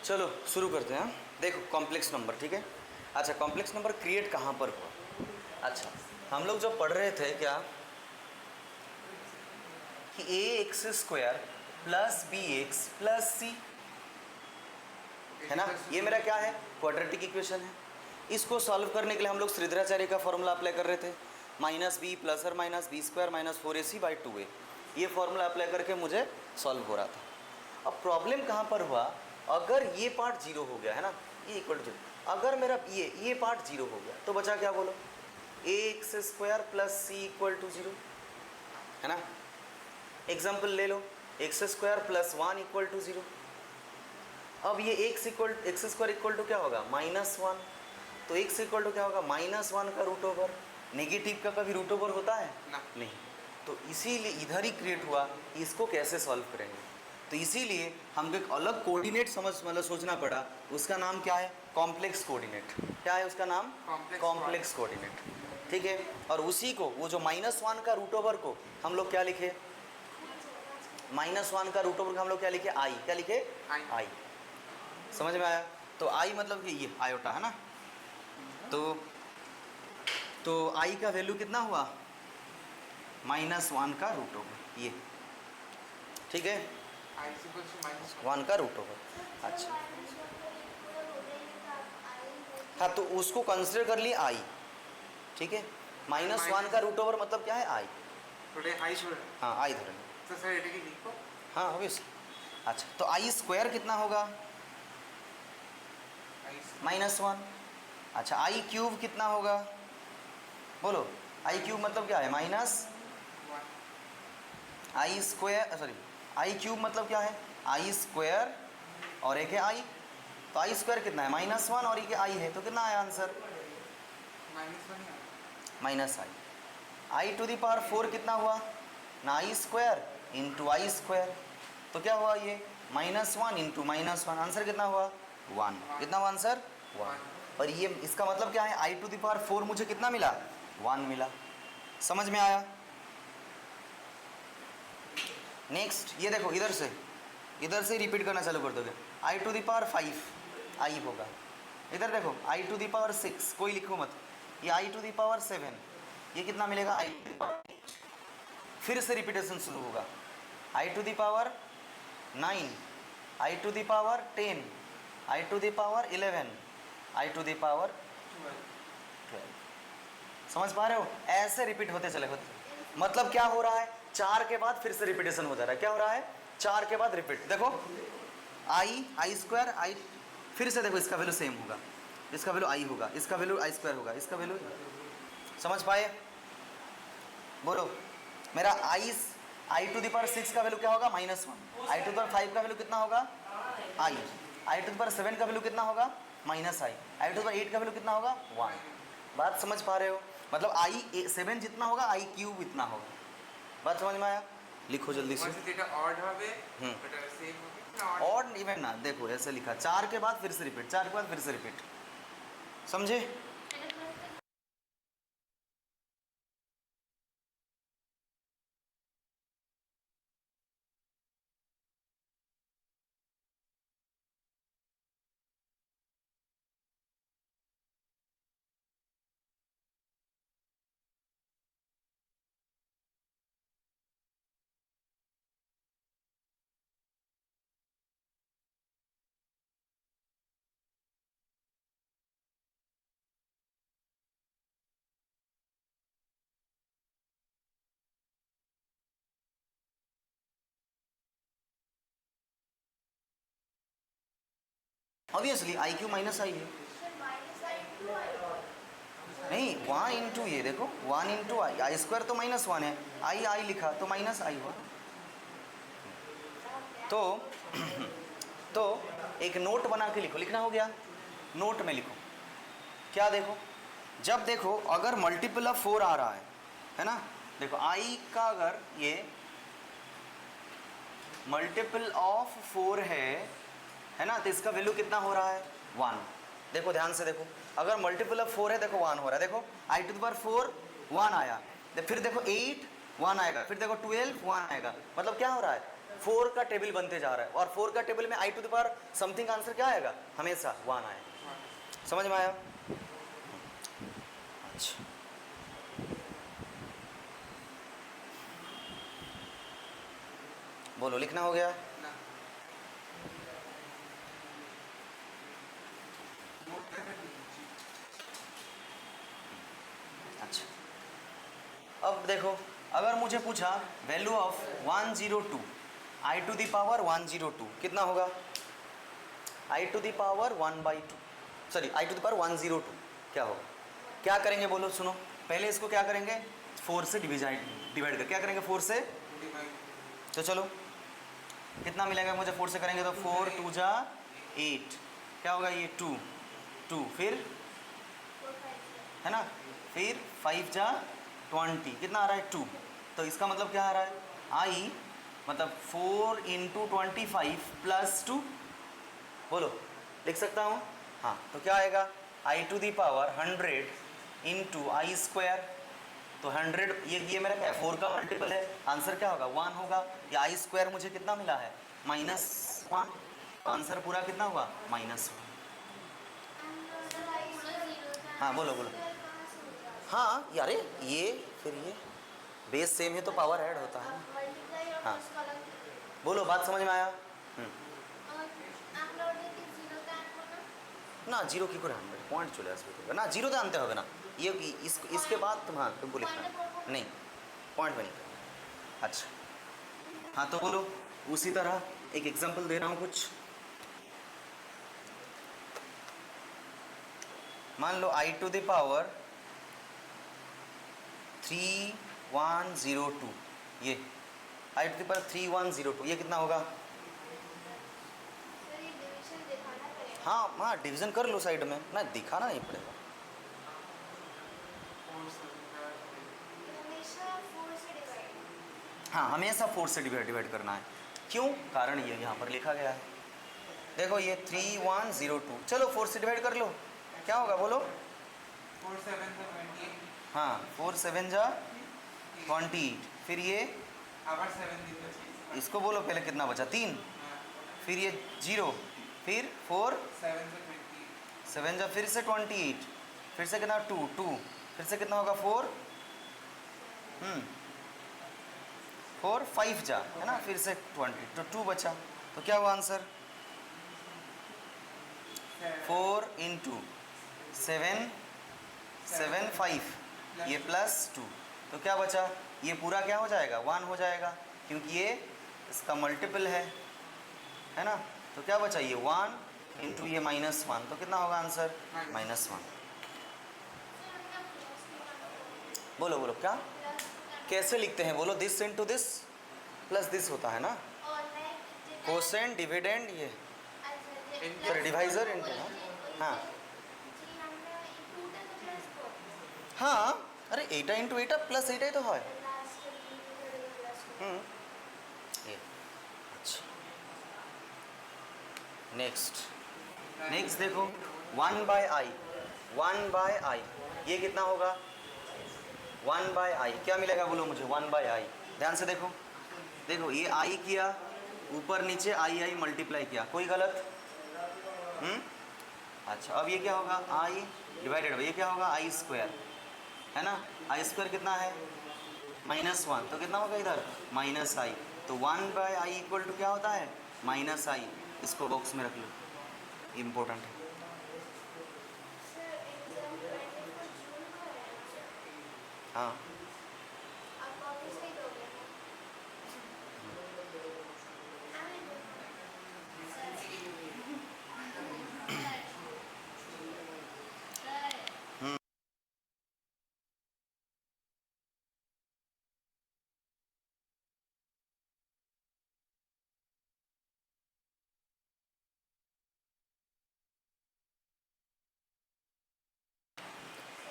चलो शुरू करते हैं। देखो कॉम्प्लेक्स नंबर, ठीक है। अच्छा, कॉम्प्लेक्स नंबर क्रिएट कहाँ पर हुआ? अच्छा, हम लोग जो पढ़ रहे थे क्या कि a x square plus b x plus c, है ना। ये मेरा क्या है? क्वाड्रेटिक इक्वेशन है। इसको सॉल्व करने के लिए हम लोग श्रीधराचार्य का फॉर्मूला अप्लाई कर रहे थे, माइनस बी प्लस और minus B square minus 4ac/2a। ये फॉर्मूला अप्लाई करके मुझे सॉल्व हो रहा था। अब प्रॉब्लम कहाँ पर हुआ? अगर ये पार्ट जीरो हो गया है ना, ये इक्वल टू जीरो, अगर मेरा ये पार्ट जीरो हो गया तो बचा क्या? बोलो, a x square plus c equal to zero, है ना। एग्जाम्पल ले लो, x square plus 1 equal to zero. अब ये एक्स स्क्वायर इक्वल टू क्या होगा? -1। तो एक्स इक्वल टू क्या होगा? -1 का रूट ओवर। नेगेटिव का कभी रूट ओवर होता है ना? नहीं। तो इसीलिए इधर ही क्रिएट हुआ, इसको कैसे सॉल्व करेंगे? तो इसीलिए हमको एक अलग कोऑर्डिनेट मतलब सोचना पड़ा। उसका नाम क्या है? Complex coordinate. क्या है उसका नाम? कॉम्प्लेक्स कोऑर्डिनेट, ठीक है। और उसी को, वो जो -1 का रूट ओवर को हम लोग क्या लिखे? -1 का रूट ओवर को हम लोग क्या लिखे? आई। क्या लिखे? आई। समझ में आया? तो आई मतलब कि ये आयोटा है ना। तो आई का वैल्यू कितना हुआ? -1 का रूट ओवर, ये, ठीक है, 1 का रूट ओवर। अच्छा, हाँ, तो उसको कंसिडर कर लिया आई, ठीक है। -1 का रूट ओवर मतलब क्या है? आई। हाँ, आई धरेंगे। हाँ, ऑब्वियसली। अच्छा, तो आई स्क्वायर कितना होगा? -1। अच्छा, आई क्यूब कितना होगा? बोलो, आई क्यूब मतलब क्या है? आई स्क्वायर, सॉरी, आई क्यूब मतलब क्या है? आई स्क्वायर और एक है आई। तो आई स्क्वायर कितना है? -1 और एक आई है, तो कितना आया answer? -I. I to the power 4 कितना हुआ? ना i square into i square, तो क्या हुआ? ये -1 इंटू -1, आंसर कितना हुआ? 1। कितना हुआ आंसर? 1। और ये इसका मतलब क्या है? आई टू द पावर 4 मुझे कितना मिला? 1 मिला। समझ में आया? नेक्स्ट ये देखो, इधर से रिपीट करना चालू कर दोगे। आई टू द पावर 5 आई होगा। इधर देखो, आई टू द पावर 6, कोई लिखो मत। ये आई टू द पावर 7, ये कितना मिलेगा? आई। फिर से रिपीटेशन शुरू होगा। I to the power 9, i to the power 10, i to the power 11, i to the power 12। समझ पा रहे हो? ऐसे रिपीट होते चले होते। मतलब क्या हो रहा है? 4 के बाद फिर से रिपीटेशन हो जा रहा है। क्या हो रहा है? 4 के बाद रिपीट। देखो, आई स्क्वायर, आई, फिर से देखो, इसका वैल्यू सेम होगा, इसका वैल्यू आई होगा, इसका वैल्यू आई स्क्वायर होगा, इसका वैल्यू। समझ पाए? बोलो, मेरा आई टू द पावर 6 का वैल्यू क्या होगा? -1। आई टू द पावर 5 का वैल्यू कितना होगा? आई। आई टू द पावर 7 का वैल्यू कितना होगा? -आई। आई टू द पावर 8 का वैल्यू कितना होगा? 1। बात समझ पा रहे हो? मतलब आई 7 जितना होगा, आई क्यूब इतना होगा। बात समझ में आया? लिखो जल्दी से। ऑड इवन ना, देखो ऐसे लिखा, 4 के बाद फिर से रिपीट, 4 के बाद फिर से रिपीट। समझे? ऑब्वियसली आई क्यू माइनस आई है। नहीं, 1 इंटू, ये देखो 1 इंटू आई, आई स्क्वायर तो -1 है, आई लिखा तो -आई हुआ। तो एक नोट बना के लिखो, लिखना हो गया, नोट में लिखो। क्या देखो, जब देखो अगर मल्टीपल ऑफ 4 आ रहा है ना, देखो आई का अगर ये मल्टीपल ऑफ 4 है ना, तो इसका वैल्यू कितना हो रहा है? 1। देखो ध्यान से देखो, अगर मल्टीपल ऑफ 4 है, देखो 1 हो रहा है। देखो आई टू द पावर 4 1 आया, फिर देखो 8 1 आएगा, फिर देखो 12 1 आएगा। मतलब क्या हो रहा है? 4 का टेबल बनते जा रहा है और 4 का टेबल में i to the power something answer क्या आएगा, हमेशा 1 आएगा। समझ में आया? अच्छा, बोलो, लिखना हो गया? अच्छा, अब देखो, अगर मुझे पूछा value of 102 i to the power 102 कितना होगा? I to the power 1/2, sorry i to the power 102 क्या होगा? क्या करेंगे बोलो, सुनो, पहले इसको क्या करेंगे, 4 से डिवाइड कर, क्या करेंगे 4 से, तो चलो कितना मिलेगा मुझे 4 से करेंगे तो 4 2 जा 8, क्या होगा ये 2 2, फिर है ना, फिर 5 जा 20, कितना आ रहा है 2, तो इसका मतलब क्या आ रहा है, आई मतलब 4 × 25 + 2, बोलो लिख सकता हूँ? हाँ, तो क्या आएगा, आई टू दी पावर 100 × I², तो 100 ये मेरा क्या है, 4 का मल्टीपल है, आंसर क्या होगा 1 होगा। ये I² मुझे कितना मिला है, -1, आंसर पूरा कितना हुआ, -1। हाँ बोलो बोलो, हाँ यारे ये फिर ये बेस सेम है तो पावर ऐड होता है। हाँ बोलो, बात समझ में आया? ना जीरो की করে 100 পয়েন্ট চলে আসবে না, জিরোতে আনতে হবে না, ये इसके बाद तुम, हाँ तुमको लिखना नहीं, पॉइंट में नहीं करना। अच्छा हाँ, तो बोलो, उसी तरह एक एग्जांपल दे रहा हूँ कुछ, मान लो आई टू द पावर 3102, ये आई टू द पावर 3102 ये कितना होगा? हाँ हाँ, डिवीजन कर लो साइड में ना, दिखाना नहीं पड़ेगा। हाँ, हमेशा 4 से डिवाइड करना है, क्यों, कारण ये यहाँ पर लिखा गया है, देखो ये 3102, चलो 4 से डिवाइड कर लो, क्या होगा बोलो? 4 7 जा 28, हाँ 4 7 जा 28, फिर ये आवर 7 दी तो इसको बोलो, पहले कितना बचा 3, फिर ये 0, फिर 4 7 से 28, 7 जा फिर से 28, फिर से कितना 2 2, फिर से कितना होगा 4 4 5 जा है ना, फिर से 20, तो 2 बचा, तो क्या हुआ आंसर, 4 × 7 7 5, ये +2, तो क्या बचा, ये पूरा क्या हो जाएगा 1 हो जाएगा, क्योंकि ये इसका मल्टीपल है ना, तो क्या बचा ये 1 × ये -1, तो कितना होगा आंसर, -1। बोलो बोलो, क्या कैसे लिखते हैं बोलो, this into this plus this होता है ना, कोसेंट डिविडेंड, ये सॉरी डिवाइजर इनटू, हाँ हाँ, अरे 8 × 8 + 8 तो है, ये अच्छा। नेक्स्ट देखो 1/i ये कितना होगा, 1/i क्या मिलेगा बोलो मुझे, 1/i, ध्यान से देखो, ये i किया, ऊपर नीचे i मल्टीप्लाई किया, कोई गलत? अच्छा, अब ये क्या होगा, i डिवाइडेड बाई ये क्या होगा, I² है ना, I² कितना है -1, तो कितना होगा इधर -i, तो 1/i = क्या होता है -i, इसको बॉक्स में रख लो, इम्पोर्टेंट है। हाँ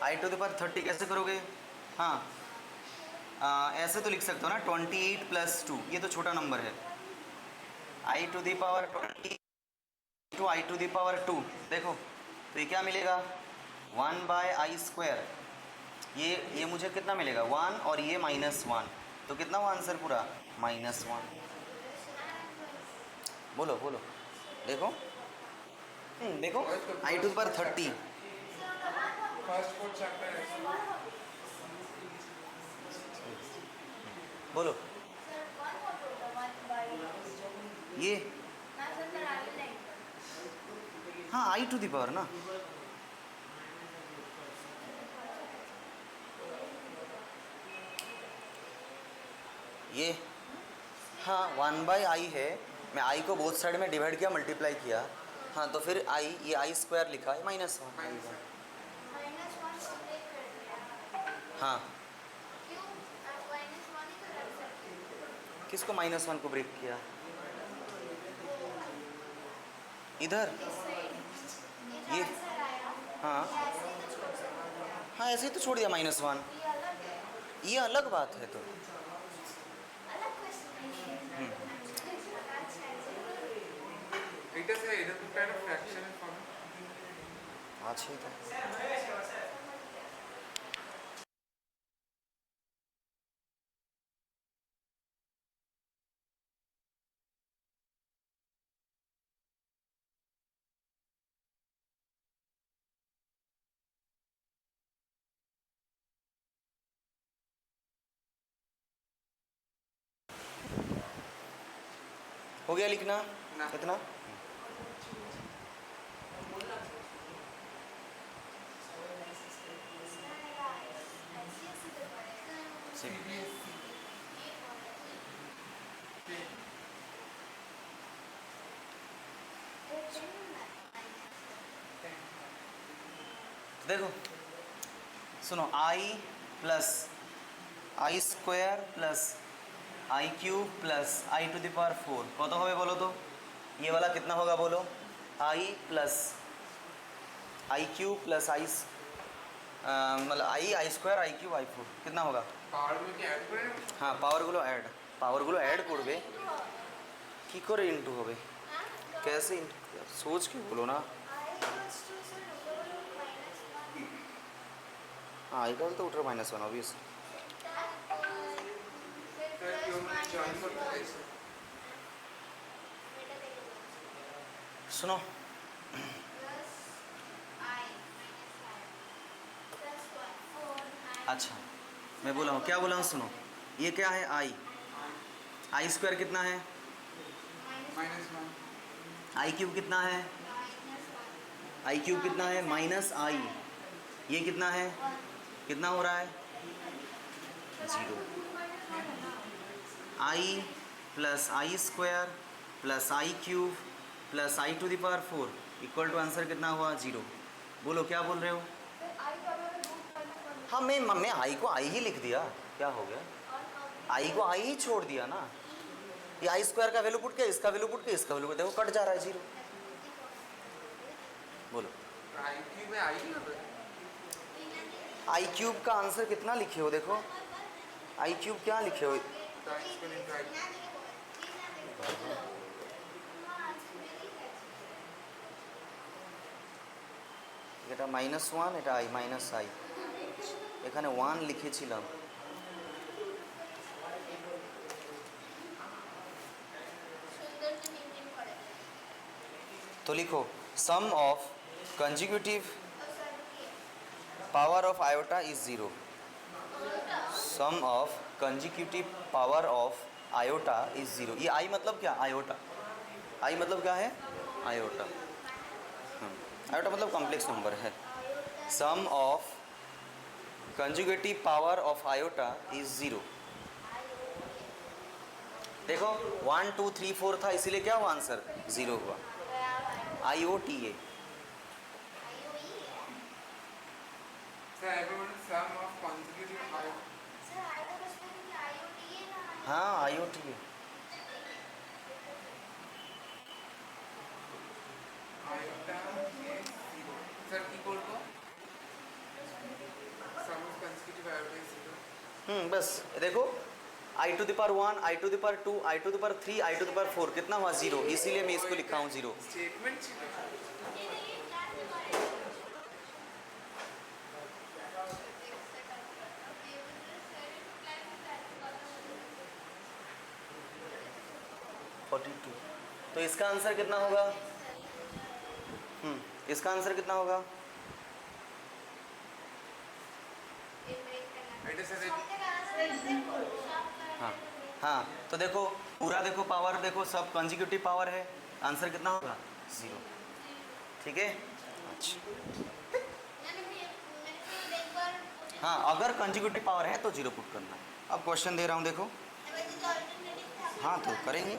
i टू द पावर 30 कैसे करोगे, हाँ ऐसे तो लिख सकते हो ना, 28 + 2, ये तो छोटा नंबर है, i to the power 20 to i to the power 2, देखो तो ये क्या मिलेगा 1/i², ये मुझे कितना मिलेगा 1 और ये -1, तो कितना हुआ आंसर पूरा -1। बोलो बोलो, देखो देखो i to the power 30, first fourth chapter है। बोलो ये, हाँ आई टू द पावर ना, ये हाँ 1/i है, मैं i को बोथ साइड में डिवाइड किया, मल्टीप्लाई किया, हाँ तो फिर i, ये i स्क्वायर लिखा है -1। हाँ किसको -1 को ब्रेक किया? इधर ये, हाँ हाँ ऐसे ही तो छोड़ दिया -1, ये अलग बात है तो। It is either kind of fraction form. हाँ ठीक है। हो गया लिखना ना। इतना? देखो सुनो, i plus i square plus i cube plus i to the power 4 कत হবে बोलो तो? ये वाला कितना होगा बोलो? i plus i cube plus i मतलब आई स्क्वायर आई क्यूब आई 4 कितना होगा? पावर में क्या ऐड करें? हाँ पावरगुलो ऐड করবে কি করে ইনটু হবে, कैसे into? सोच के बोलो ना। हाँ आई का तो उठर -1 ऑब्वियस। सर क्यों मैंने जॉइन कर दिया इसे? सुनो अच्छा मैं बोला हूँ, क्या बोला हूँ सुनो, ये क्या है आई स्क्वायर कितना है, -1 आई क्यूब कितना है, आई क्यूब कितना है -i, ये कितना है, कितना हो रहा है 0। I plus i square plus i cube plus i to the power 4 equal to answer कितना हुआ 0। बोलो क्या बोल रहे हो? हाँ मैं आई को आई ही लिख दिया, क्या हो गया, आई को आई ही छोड़ दिया ना, ये आई स्क्वायर का वैल्यू पुट के, इसका वैल्यू पुट के, इसका वैल्यू देखो कट जा रहा है 0। बोलो आई क्यूब में आई ना तो आई क्यूब का आंसर कितना लिखे हो, देखो आई क्यूब क्या लिखे हो, इसको नहीं ट्राई। এটা -1 এটা i -i, এখানে 1 লিখেছিলাম, तो लिखो sum of consecutive power of iota is 0। Sum of consecutive power of iota is 0। ये आई मतलब क्या, आयोटा, आई मतलब क्या है आयोटा, आयोटा मतलब कॉम्प्लेक्स नंबर है। Sum of conjugative power of iota is 0। देखो 1 2 3 4 था, इसीलिए क्या हुआ आंसर 0 हुआ, IOTA। Sir everyone sum of consecutive हाँ IOTA। iota is 0। सर की करबो sum of consecutive iota is 0। बस देखो i to the power 1 i to the power 2 i to the power 3 i to the power 4 कितना हुआ 0, इसीलिए मैं इसको लिखा हूँ 0। स्टेटमेंट ছিল। तो इसका आंसर कितना होगा? इसका आंसर कितना होगा? बेटे सर हाँ हाँ, तो देखो पूरा देखो पावर देखो सब कंजिक्यूटिव पावर है, आंसर कितना होगा? 0। ठीक है। अच्छा हाँ, अगर कंजिक्यूटिव पावर है तो 0 पुट करना। अब क्वेश्चन दे रहा हूँ देखो। हाँ तो करेंगे।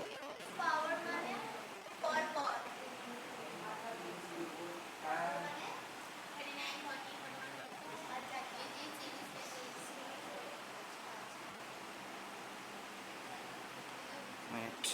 मिनट।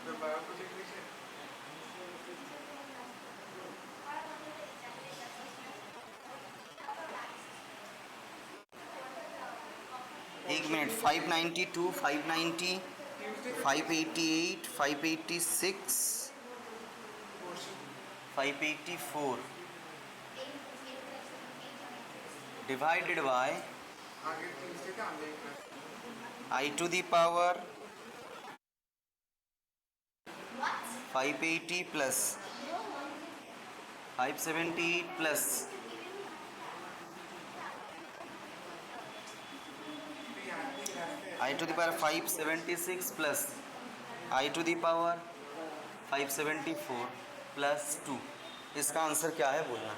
तो बायो को लिख लीजिए। एक मिनट। 592, 590, 588, 586, 584 डिवाइडेड बाय आगे ट्यूसडे का online class. I to the power 580 plus 578 plus I to the power 576 plus I to the power 574 plus 2। इसका आंसर क्या है बोलना।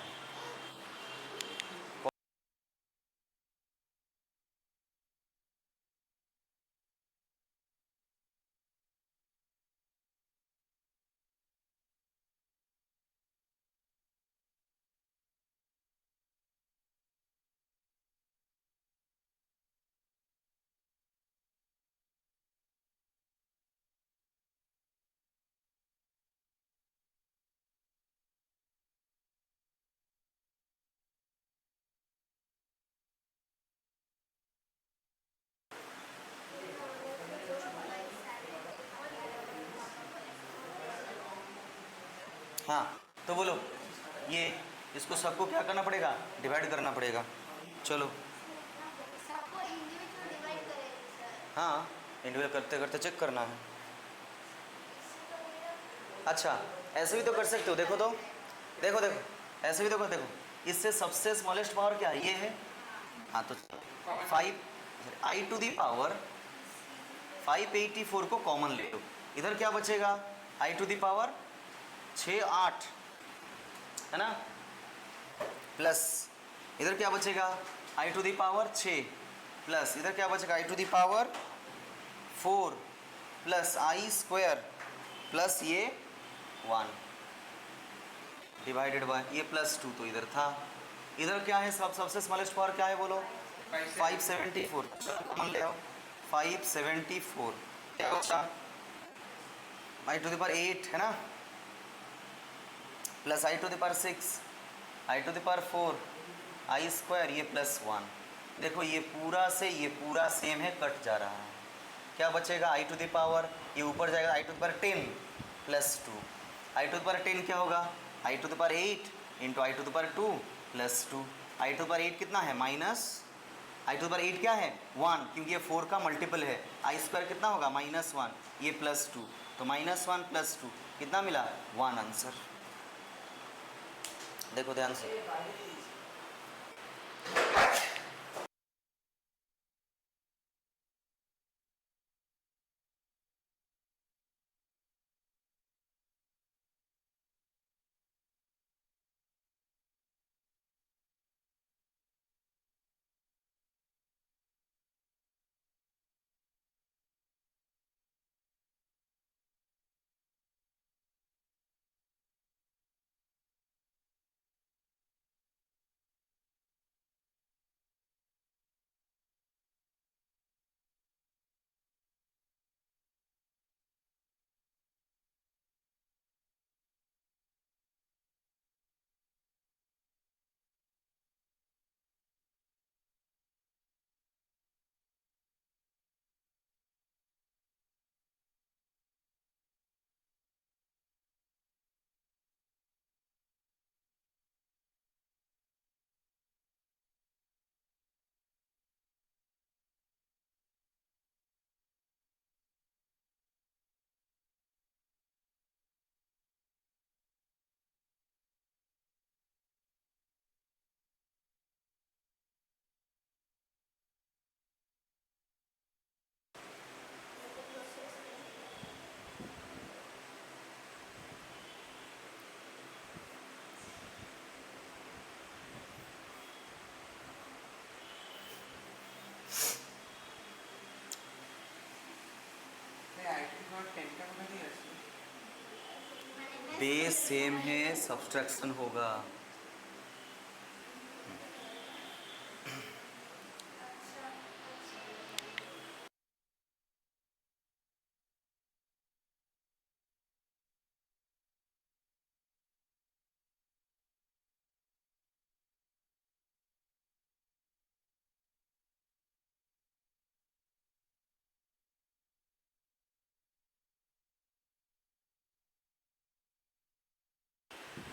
हाँ तो बोलो, ये इसको सबको क्या करना पड़ेगा? डिवाइड करना पड़ेगा। चलो हाँ, इंडिविजुअल करते करते चेक करना है। अच्छा ऐसे भी तो कर सकते हो, देखो तो देखो देखो ऐसे भी तो कर देखो। इससे सबसे स्मॉलेस्ट पावर क्या है? ये है। हाँ तो 5 I to the पावर 584 को कॉमन ले लो, इधर क्या बचेगा? I to the पावर 6 8 है ना, प्लस इधर क्या बचेगा? I to the power 6 plus इधर क्या बचेगा? I to the power 4 plus I square plus ये 1 डिवाइडेड बाय ये प्लस 2 तो इधर था। इधर क्या है? सबसे स्मॉलेस्ट पावर क्या है बोलो? 574 कॉमन ले आओ। 574 क्या होगा? I to the पावर 8 है ना, plus I to the power 6 I to the power 4 I square ये प्लस 1। देखो ये पूरा से ये पूरा सेम है, कट जा रहा है। क्या बचेगा? I to the पावर ये ऊपर जाएगा I to the power 10 plus 2। I to the power 10 क्या होगा? I to the power 8 into I to the power 2 plus 2। I to the power 8 कितना है? Minus I to the power 8 क्या है? 1, क्योंकि ये 4 का मल्टीपल है। I स्क्वायर कितना होगा? माइनस 1 ये प्लस 2, तो माइनस 1 प्लस 2 कितना मिला? 1 आंसर। देखो ध्यान से। बेस सेम है, सब्सट्रैक्शन होगा।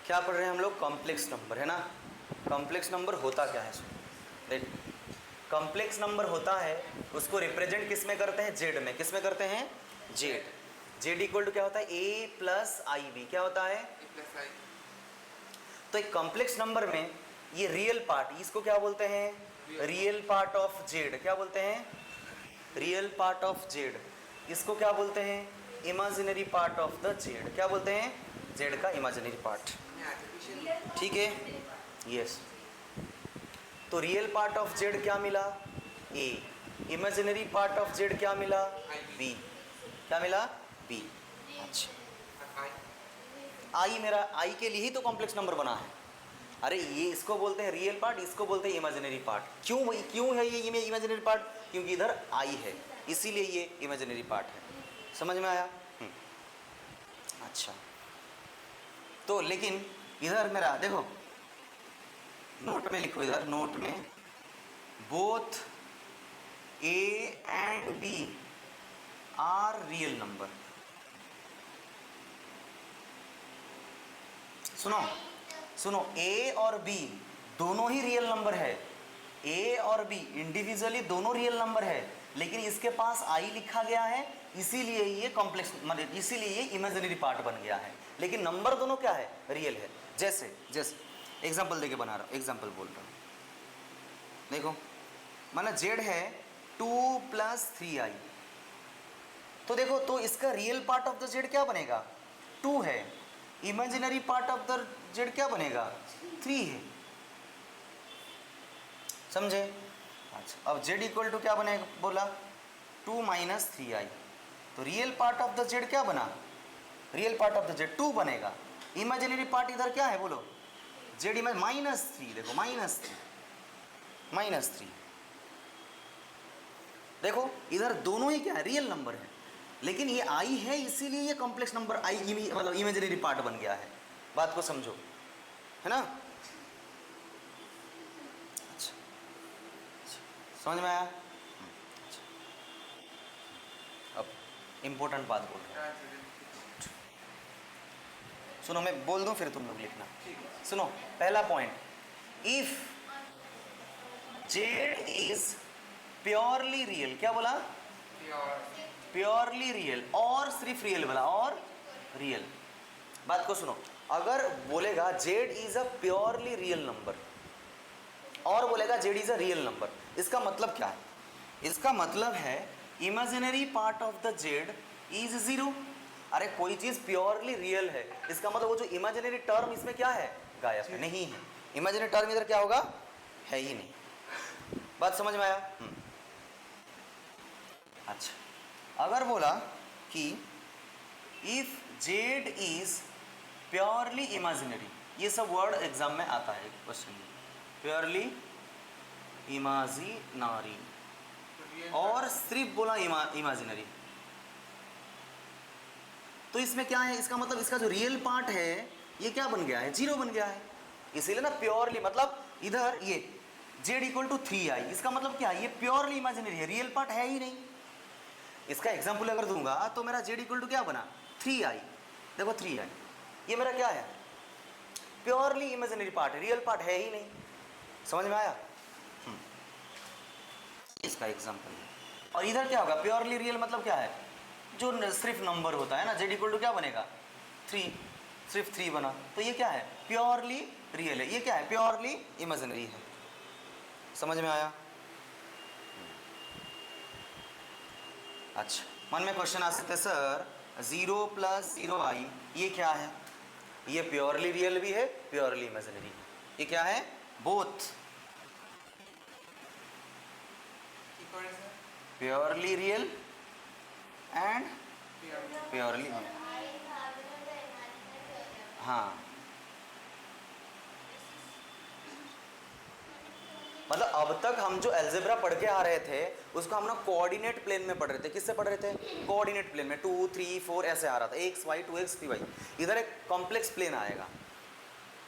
क्या पढ़ रहे हैं हम लोग? कॉम्प्लेक्स नंबर, है ना। कॉम्प्लेक्स नंबर होता क्या है? देख, कॉम्प्लेक्स नंबर होता है, उसको रिप्रेजेंट किस में करते हैं? जेड में। किस में करते हैं? जेड। जेड इक्वल टू क्या होता है? ए प्लस आई बी। क्या होता है? ए प्लस आई। तो एक कॉम्प्लेक्स नंबर में ये रियल पार्ट, इसको क्या बोलते हैं? Real part of Z. क्या बोलते हैं? Real part of Z. इसको क्या बोलते हैं? Imaginary part of the Z. क्या बोलते हैं? जेड का इमेजिनरी पार्ट। ठीक है, यस। तो रियल पार्ट ऑफ जेड क्या मिला? ए। इमेजिनरी पार्ट ऑफ जेड क्या मिला? बी। क्या मिला? बी। अच्छा, आई मेरा, आई के लिए ही तो कॉम्प्लेक्स नंबर बना है। अरे ये इसको बोलते हैं रियल पार्ट, इसको बोलते हैं इमेजिनरी पार्ट। क्यों है ये इमेजिनरी पार्ट? क्योंकि इधर आई है, इसीलिए ये इमेजिनरी पार्ट है। समझ में आया? अच्छा, तो लेकिन इधर मेरा देखो, नोट में लिखो, इधर नोट में both A and B are real number. सुनो, ए और बी दोनों ही रियल नंबर है। ए और बी इंडिविजुअली दोनों रियल नंबर है, लेकिन इसके पास आई लिखा गया है, इसीलिए ये कॉम्प्लेक्स, मतलब इसीलिए ये इमेजिनरी पार्ट बन गया है। लेकिन नंबर दोनों क्या है? रियल है। जैसे एग्जांपल देके बना रहा हूँ, एग्जांपल बोल रहा हूँ। देखो, माना जेड है 2 + 3i। तो देखो, तो इसका real part of the Z क्या बनेगा? 2 है। Imaginary part of the Z क्या बनेगा? 3 है। समझे? अच्छा, अब जेड इक्वल टू क्या बनेगा? बोला 2 - 3i। तो real part of the Z क्या बना? Real part of the Z 2 बनेगा। इमेजिनरी पार्ट इधर क्या है? बोलो, जेड इमेज -3। देखो -3 देखो, इधर दोनों ही क्या है? रियल नंबर है, लेकिन ये आई है, इसीलिए ये कॉम्प्लेक्स नंबर आई, मतलब इमेजिनरी पार्ट बन गया है। बात को समझो, है ना? अच्छा, समझ में आया? अच्छा, अब इम्पोर्टेंट बात बोल रहा हूँ, सुनो, मैं बोल दूं फिर तुम लोग लिखना। सुनो, पहला point, if Z is purely real. क्या बोला? प्योरली रियल, और सिर्फ रियल बोला, और रियल। बात को सुनो, अगर बोलेगा Z is a purely real number, और बोलेगा Z is a real number, इसका मतलब क्या है? इसका मतलब है imaginary part of the Z is 0। अरे कोई चीज प्योरली रियल है, इसका मतलब वो जो इमेजिनरी टर्म इसमें क्या है? गायब है, नहीं है। इमेजिनरी टर्म इधर क्या होगा? है ही नहीं। बात समझ में आया? अच्छा, अगर बोला कि if Z is purely imaginary, ये सब वर्ड एग्जाम में आता है क्वेश्चन में, प्योरली इमेजिनरी, और सिर्फ बोला इमेजिनरी, तो इसमें क्या है? इसका मतलब इसका जो रियल पार्ट है ये क्या बन गया है? 0 बन गया है। इसीलिए ना प्योरली, मतलब इधर ये जेड इक्वल टू 3i, इसका मतलब क्या है? ये प्योरली इमेजिनरी है, रियल पार्ट है ही नहीं। इसका एग्जाम्पल अगर दूंगा तो मेरा जेड इक्वल टू क्या बना? 3i। देखो 3i, ये मेरा क्या है? प्योरली इमेजिनरी पार्ट है, रियल पार्ट है ही नहीं। समझ में आया? इसका एग्जाम्पल है। और इधर क्या होगा? प्योरली रियल मतलब क्या है? जो सिर्फ नंबर होता है ना, जेड इक्वल टू क्या बनेगा? 3, सिर्फ 3 बना, तो ये क्या है? प्योरली रियल है। ये क्या है? प्योरली इमेजिनरी है। समझ में आया? अच्छा, मन में क्वेश्चन आ सकते हैं, सर 0 + 0i ये क्या है? ये प्योरली रियल भी है, प्योरली इमेजिनरी है। ये क्या है? Both, purely real and purely. हाँ, मतलब अब तक हम जो अलजेब्रा पढ़ के आ रहे थे उसको हम ना कोऑर्डिनेट प्लेन में पढ़ रहे थे। किससे पढ़ रहे थे? कोऑर्डिनेट प्लेन में 2 3 4 ऐसे आ रहा था, एक्स वाई 2x 3y। इधर एक कॉम्प्लेक्स प्लेन आएगा।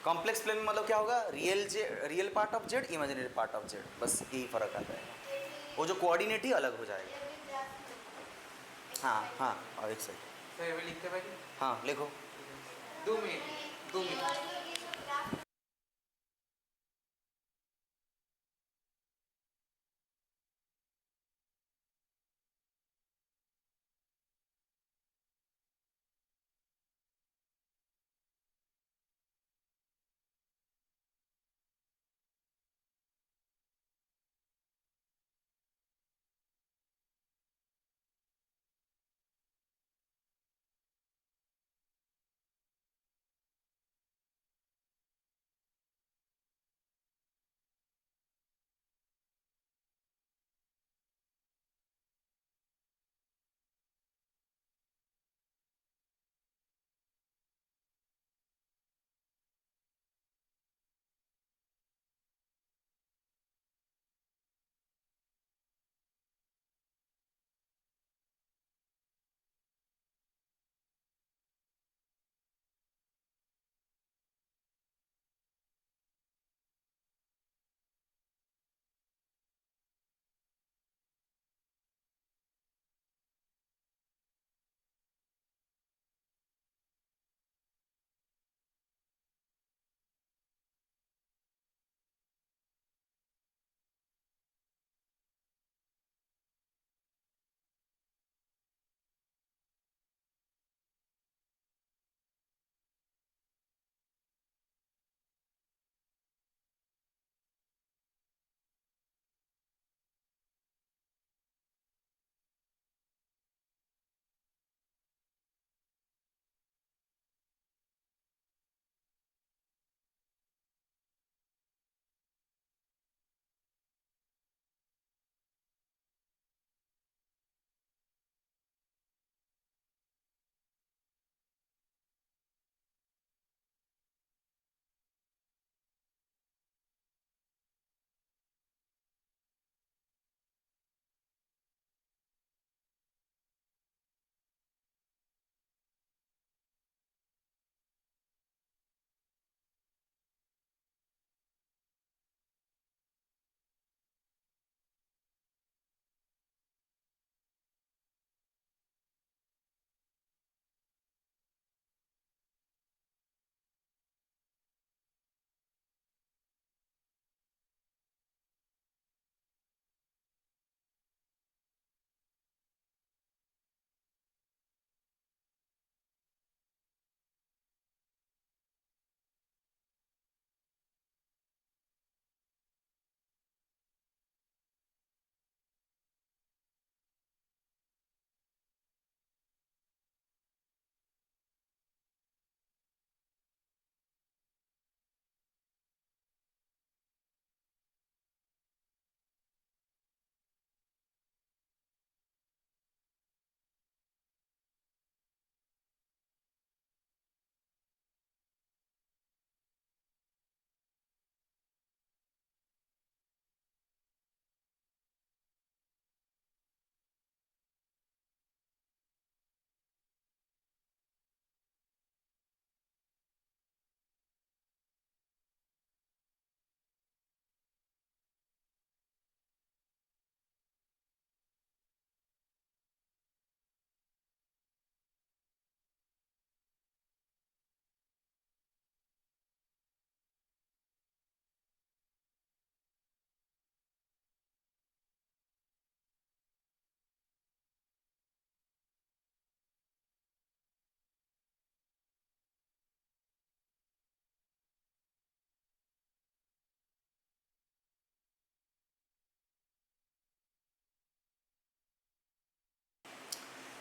कॉम्प्लेक्स प्लेन में मतलब क्या होगा? Real part of Z, imaginary part of Z, बस यही फर्क आ जाएगा। वो जो कोऑर्डिनेट ही अलग हो जाएगा। हाँ हाँ, और एक सेकंड। सर ये लिखते भाई। हाँ लिखो। 2 मिनट।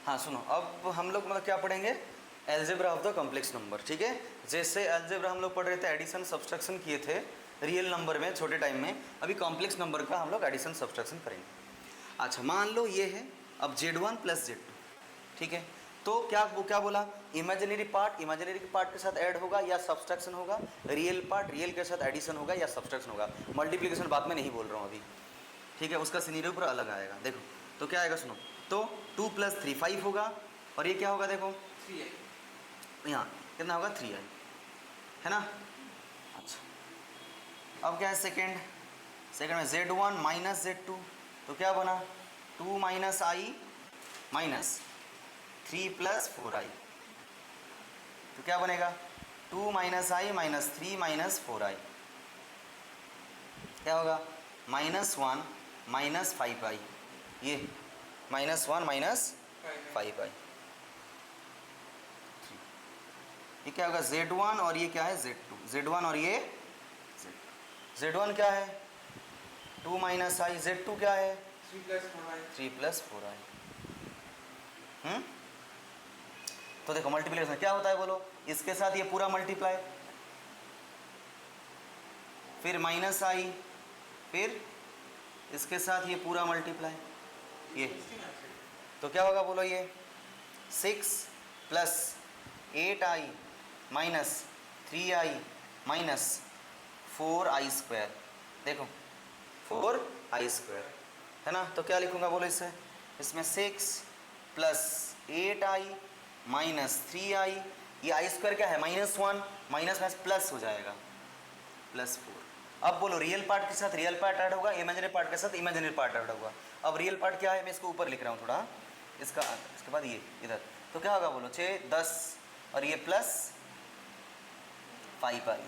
हाँ सुनो, अब हम लोग मतलब क्या पढ़ेंगे? Algebra of the complex number. ठीक है, जैसे एल्जेब्रा हम लोग पढ़ रहे थे, एडिशन सब्सट्रैक्शन किए थे रियल नंबर में छोटे टाइम में, अभी कॉम्प्लेक्स नंबर का हम लोग एडिशन सब्सट्रैक्शन करेंगे। अच्छा मान लो ये है, अब Z1 + Z2, ठीक है, तो क्या वो क्या बोला, इमेजिनरी पार्ट के साथ ऐड होगा या सब्सट्रैक्शन होगा, रियल पार्ट रियल के साथ एडिशन होगा या सब्सट्रैक्शन होगा। मल्टीप्लिकेशन बाद में नहीं बोल रहा हूँ अभी, ठीक है, उसका सिनेरियो पूरा अलग आएगा। देखो तो क्या आएगा सुनो, तो 2 + 3 5 होगा, और ये क्या होगा देखो 3i, यहाँ कितना होगा 3i, है ना। अच्छा अब क्या है सेकंड में Z1 - Z2, तो क्या बना 2 - i माइनस 3 + 4i, तो क्या बनेगा 2 - i - 3 - 4i, क्या होगा -1 - 5i, ये -1 - 5i, ये क्या होगा Z1 और ये क्या है Z2, Z1 और ये Z1 क्या है 2 - i, Z2 क्या है 3 + 4i, 3 + 4i। तो देखो मल्टीप्लिकेशन क्या होता है बोलो, इसके साथ ये पूरा मल्टीप्लाई, फिर -i, फिर इसके साथ ये पूरा मल्टीप्लाई, ये तो क्या होगा बोलो, ये 6 + 8i - 3i - 4i², देखो 4i², है ना। तो क्या लिखूंगा बोलो इसमें 6 + 8i - 3i, ये i² क्या है -1 माइनस प्लस हो जाएगा +4। अब बोलो रियल पार्ट के साथ रियल पार्ट ऐड होगा, इमेजिनरी पार्ट के साथ इमेजिनरी पार्ट ऐड होगा। अब रियल पार्ट क्या है, मैं इसको ऊपर लिख रहा हूँ थोड़ा, इसके बाद ये इधर, तो क्या होगा बोलो 6 10 और ये +5i,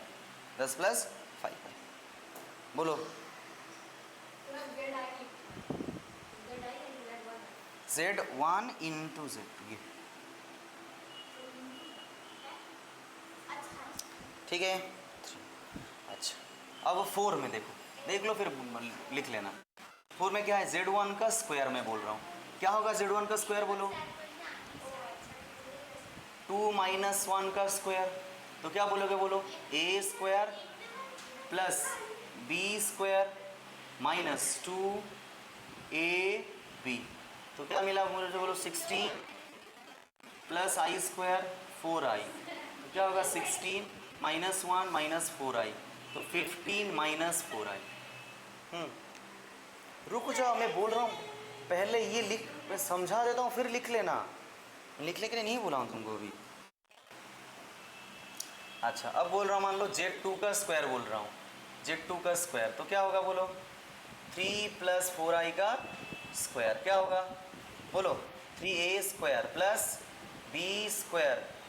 10 + 5i, बोलो Z1 × Z2, ये ठीक है। अच्छा अब 4 में देख लो फिर लिख लेना। 4 में क्या है Z1 का स्क्वायर मैं बोल रहा हूँ, क्या होगा Z1 का स्क्वायर बोलो 2 - 1 का स्क्वायर, तो क्या बोलोगे बोलो a² + b² - 2ab, तो क्या मिला मुझे बोलो 16 + i² 4i, तो क्या होगा 16 - 1 - 4i, तो 15 - 4i। रुक जाओ मैं बोल रहा हूँ, पहले ये लिख, मैं समझा देता हूँ फिर लिख लेना, लिखने के लिए नहीं बोला हूँ तुमको अभी। अच्छा अब बोल रहा हूँ, मान लो Z2 का स्क्वायर बोल रहा हूँ, Z2 का स्क्वायर, तो क्या होगा बोलो 3 + 4i का स्क्वायर, क्या होगा बोलो 3a² + b²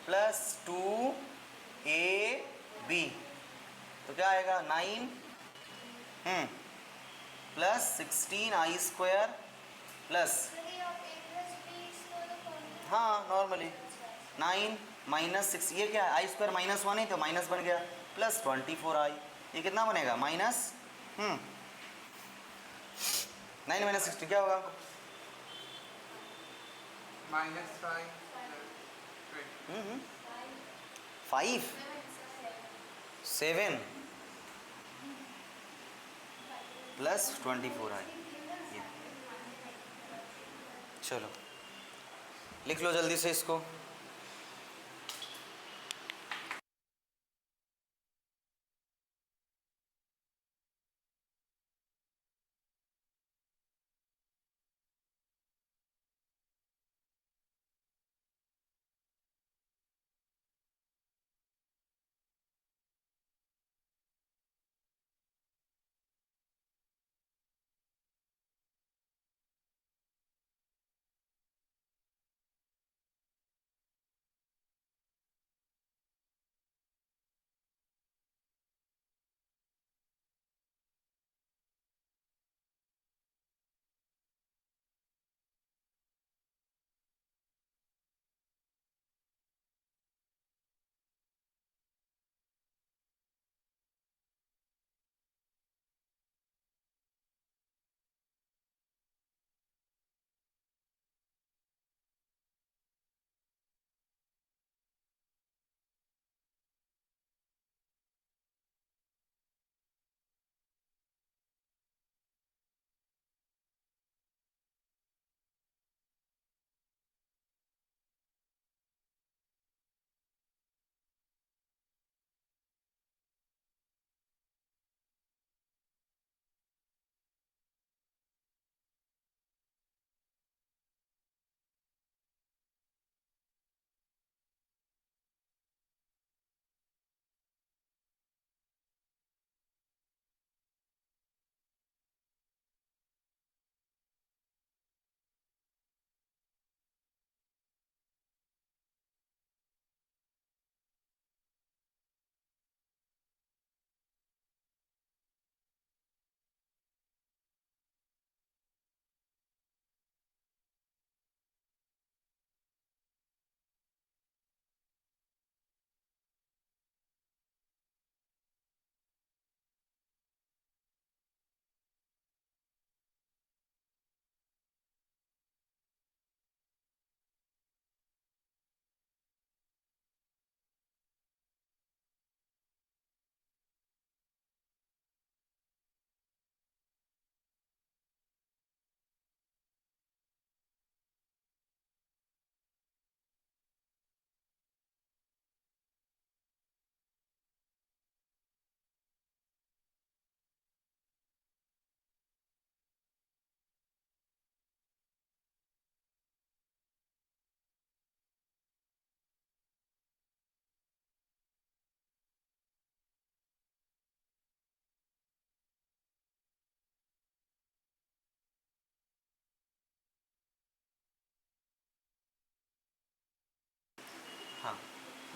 + 2ab, तो क्या आएगा 9 + 16i² प्लस, हाँ नॉर्मली 9 - 6, ये क्या है i² -1 ही तो माइनस बन गया, +24i, ये कितना बनेगा माइनस 9 - 16 क्या होगा -5 + 5 7 +24i, ये चलो लिख लो जल्दी से इसको।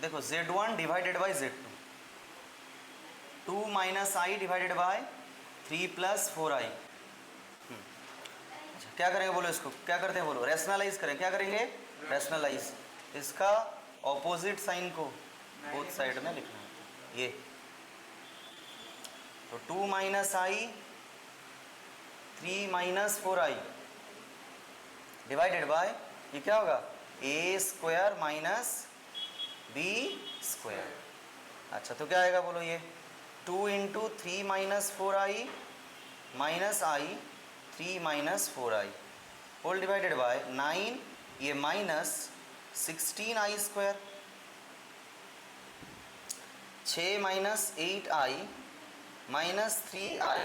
देखो Z1 divided by Z2, 2 minus I divided by 3 plus 4i। अच्छा क्या करेंगे बोलो, इसको क्या करते हैं बोलो, रैशनलाइज करें, क्या करेंगे, रैशनलाइज। इसका ऑपोजिट साइन को बोथ साइड में लिखना है, ये तो 2 minus i 3 minus 4i divided by, ये क्या होगा, A square minus B square. अच्छा तो क्या आएगा बोलो, ये 2 into 3 minus 4i minus i 3 minus 4i whole divided by 9, ये minus 16i square, 6 minus 8i minus 3i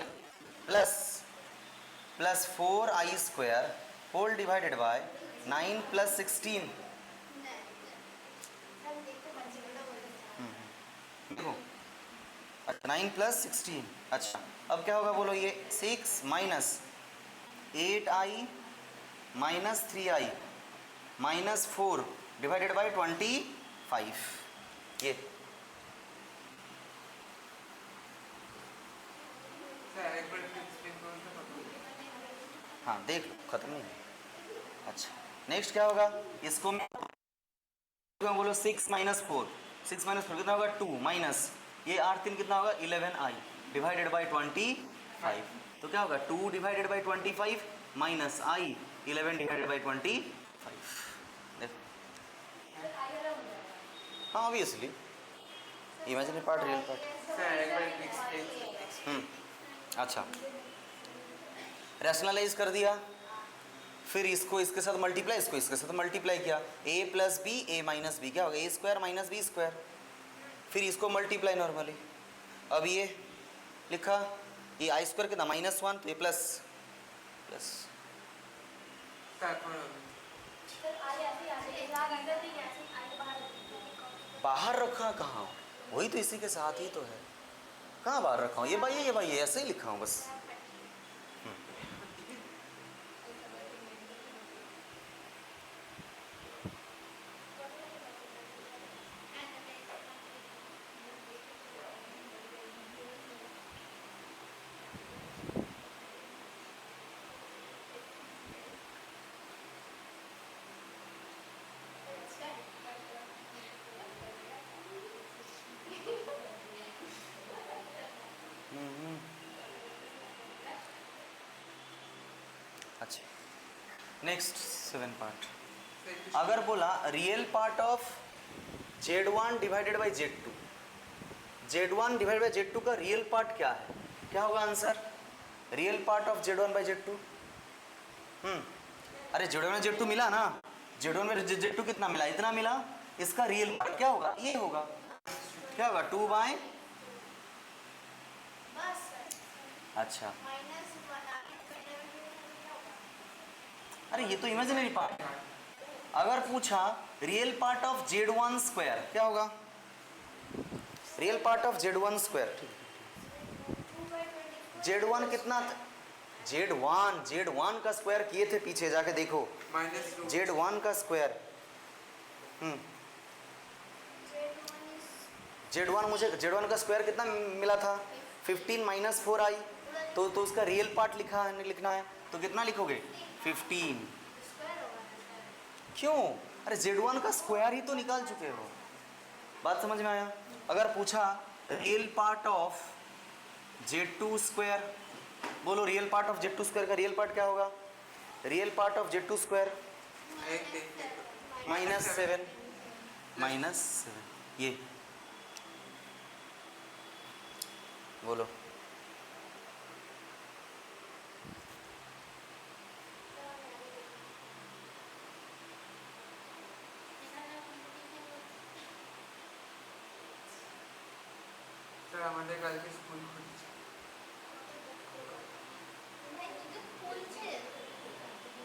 plus 4i square whole divided by 9 plus 16। देखो अच्छा 9 प्लस 16। अच्छा अब क्या होगा बोलो, ये 6 minus 8i minus 3i minus 4 divided by 25, ये सर एक बार एक्सप्लेन करो तो खत्म हो जाएगा। हाँ देख लो खत्म नहीं है। अच्छा नेक्स्ट क्या होगा, इसको मैं बोलो 6 माइनस 4, 6 माइनस 4 कितना होगा 2 माइनस ये 8 3 कितना होगा 11i डिवाइडेड बाई 25, तो क्या होगा 2 divided by 25 minus I 11 divided by 25। देखो हाँ obviously imaginary part real part. Sir एक बार एक्सप्लेन। अच्छा रैशनलाइज कर दिया, फिर इसको इसके साथ मल्टीप्लाई, इसको इसके साथ मल्टीप्लाई किया, a plus B A minus B क्या होगा, A square minus B square, फिर इसको मल्टीप्लाई नॉर्मली। अब ये लिखा, ये आई स्क्वायर कितना -1 तो ये प्लस प्लस बाहर रखा कहाँ, वही तो इसी के साथ ही तो है, कहाँ बाहर रखा हूँ, ये भाई ये ऐसे ही लिखा हूँ बस। अच्छा नेक्स्ट 7 पार्ट, अगर बोला real part of Z1 divided by Z2, Z1 divided by Z2 का रियल पार्ट क्या है, क्या होगा answer, real part of Z1 by Z2। अरे Z1 में Z2 मिला ना, Z1 में Z2 कितना मिला, इतना मिला, इसका रियल पार्ट क्या होगा, ये होगा, क्या होगा 2 बाय, अच्छा अरे ये तो इमेजिनरी पार्ट। अगर पूछा real part of Z1 square क्या होगा, real part of Z1 square, Z1 कितना, Z1 का स्क्वायर किए थे पीछे जाके देखो, Z1 का स्क्वायर, Z1 का स्क्वायर कितना मिला था 15 माइनस 4i, तो उसका रियल पार्ट लिखना है तो कितना लिखोगे 15, क्यों, अरे Z1 का स्क्वायर ही तो निकाल चुके हो, बात समझ में आया। अगर पूछा real part of Z2 square, बोलो real part of Z2 square का रियल पार्ट क्या होगा, real part of Z2 square -7 ये बोलो, স্যার আমাদের কালকে স্কুল খুলছে।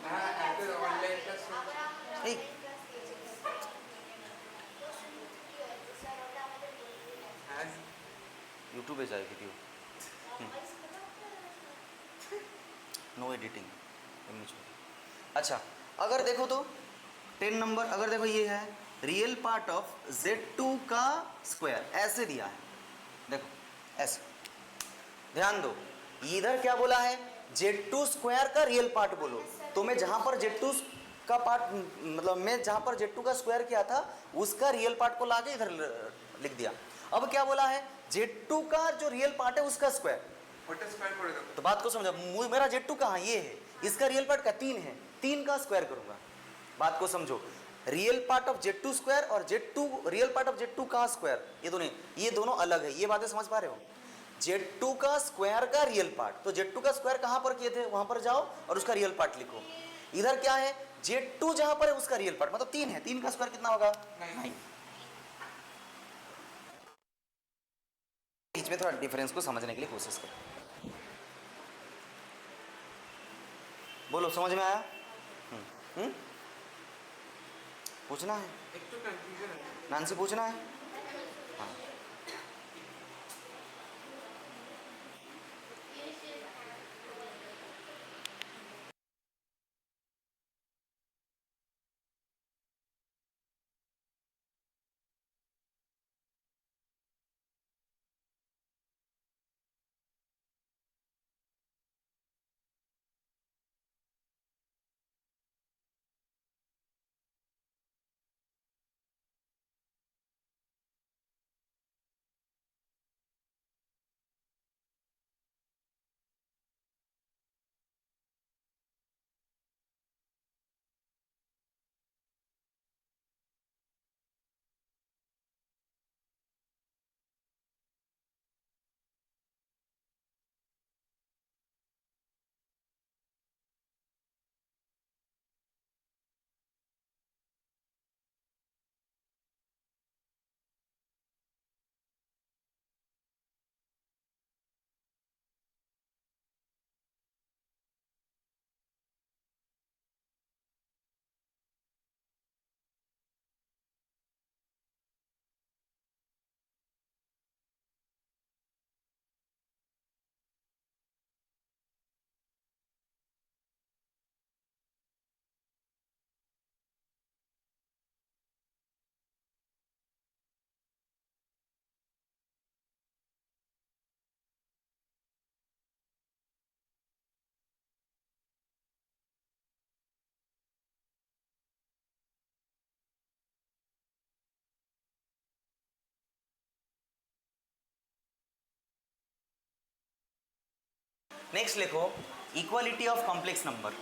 হ্যাঁ আজকে অনলাইন ক্লাস এই आज यूट्यूब पे जाए वीडियो, नो एडिटिंग। अच्छा अगर देखो तो 10 नंबर, अगर देखो ये है रियल पार्ट ऑफ Z2 का स्क्वायर, ऐसे दिया है, देखो ऐसे, ध्यान दो, इधर क्या बोला है, Z2 स्क्वायर का रियल पार्ट बोलो, तो मैं जहां पर Z2 का पार्ट, मतलब मैं जहां पर Z2 का स्क्वायर किया था उसका रियल पार्ट को लाके इधर लिख दिया। अब क्या बोला है, Z2 का जो रियल पार्ट है उसका स्क्वायर, बटा स्क्वायर पड़ेगा तो बात को समझा, मेरा Z2 कहाँ, ये है, इसका रियल पार्ट का 3 है, 3 का स्क्वायर करूंगा, बात को समझो, real part of Z2 square और Z2 real part of Z2 का स्क्वायर, ये दोनों अलग है, ये बातें समझ पा रहे हो, Z2 का स्क्वायर का रियल पार्ट, तो Z2 का स्क्वायर कहां पर किए थे, वहां पर जाओ और उसका रियल पार्ट लिखो, इधर क्या है, Z2 जहां पर है उसका रियल पार्ट, मतलब 3 है, 3 का स्क्वायर कितना होगा, 9। बीच में थोड़ा डिफरेंस को समझने के लिए कोशिश करो, बोलो समझ में आया, पूछना है, एक तो कंफ्यूजन है। नानसी पूछना है, हाँ। नेक्स्ट लिखो, equality of complex number,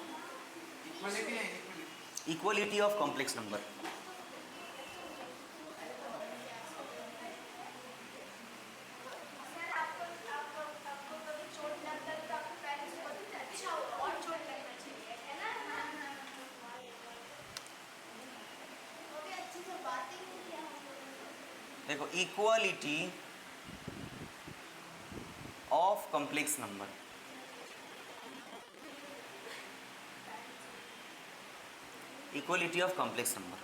equality है, equality. Equality of complex number, देखो equality of complex number, equality of complex number.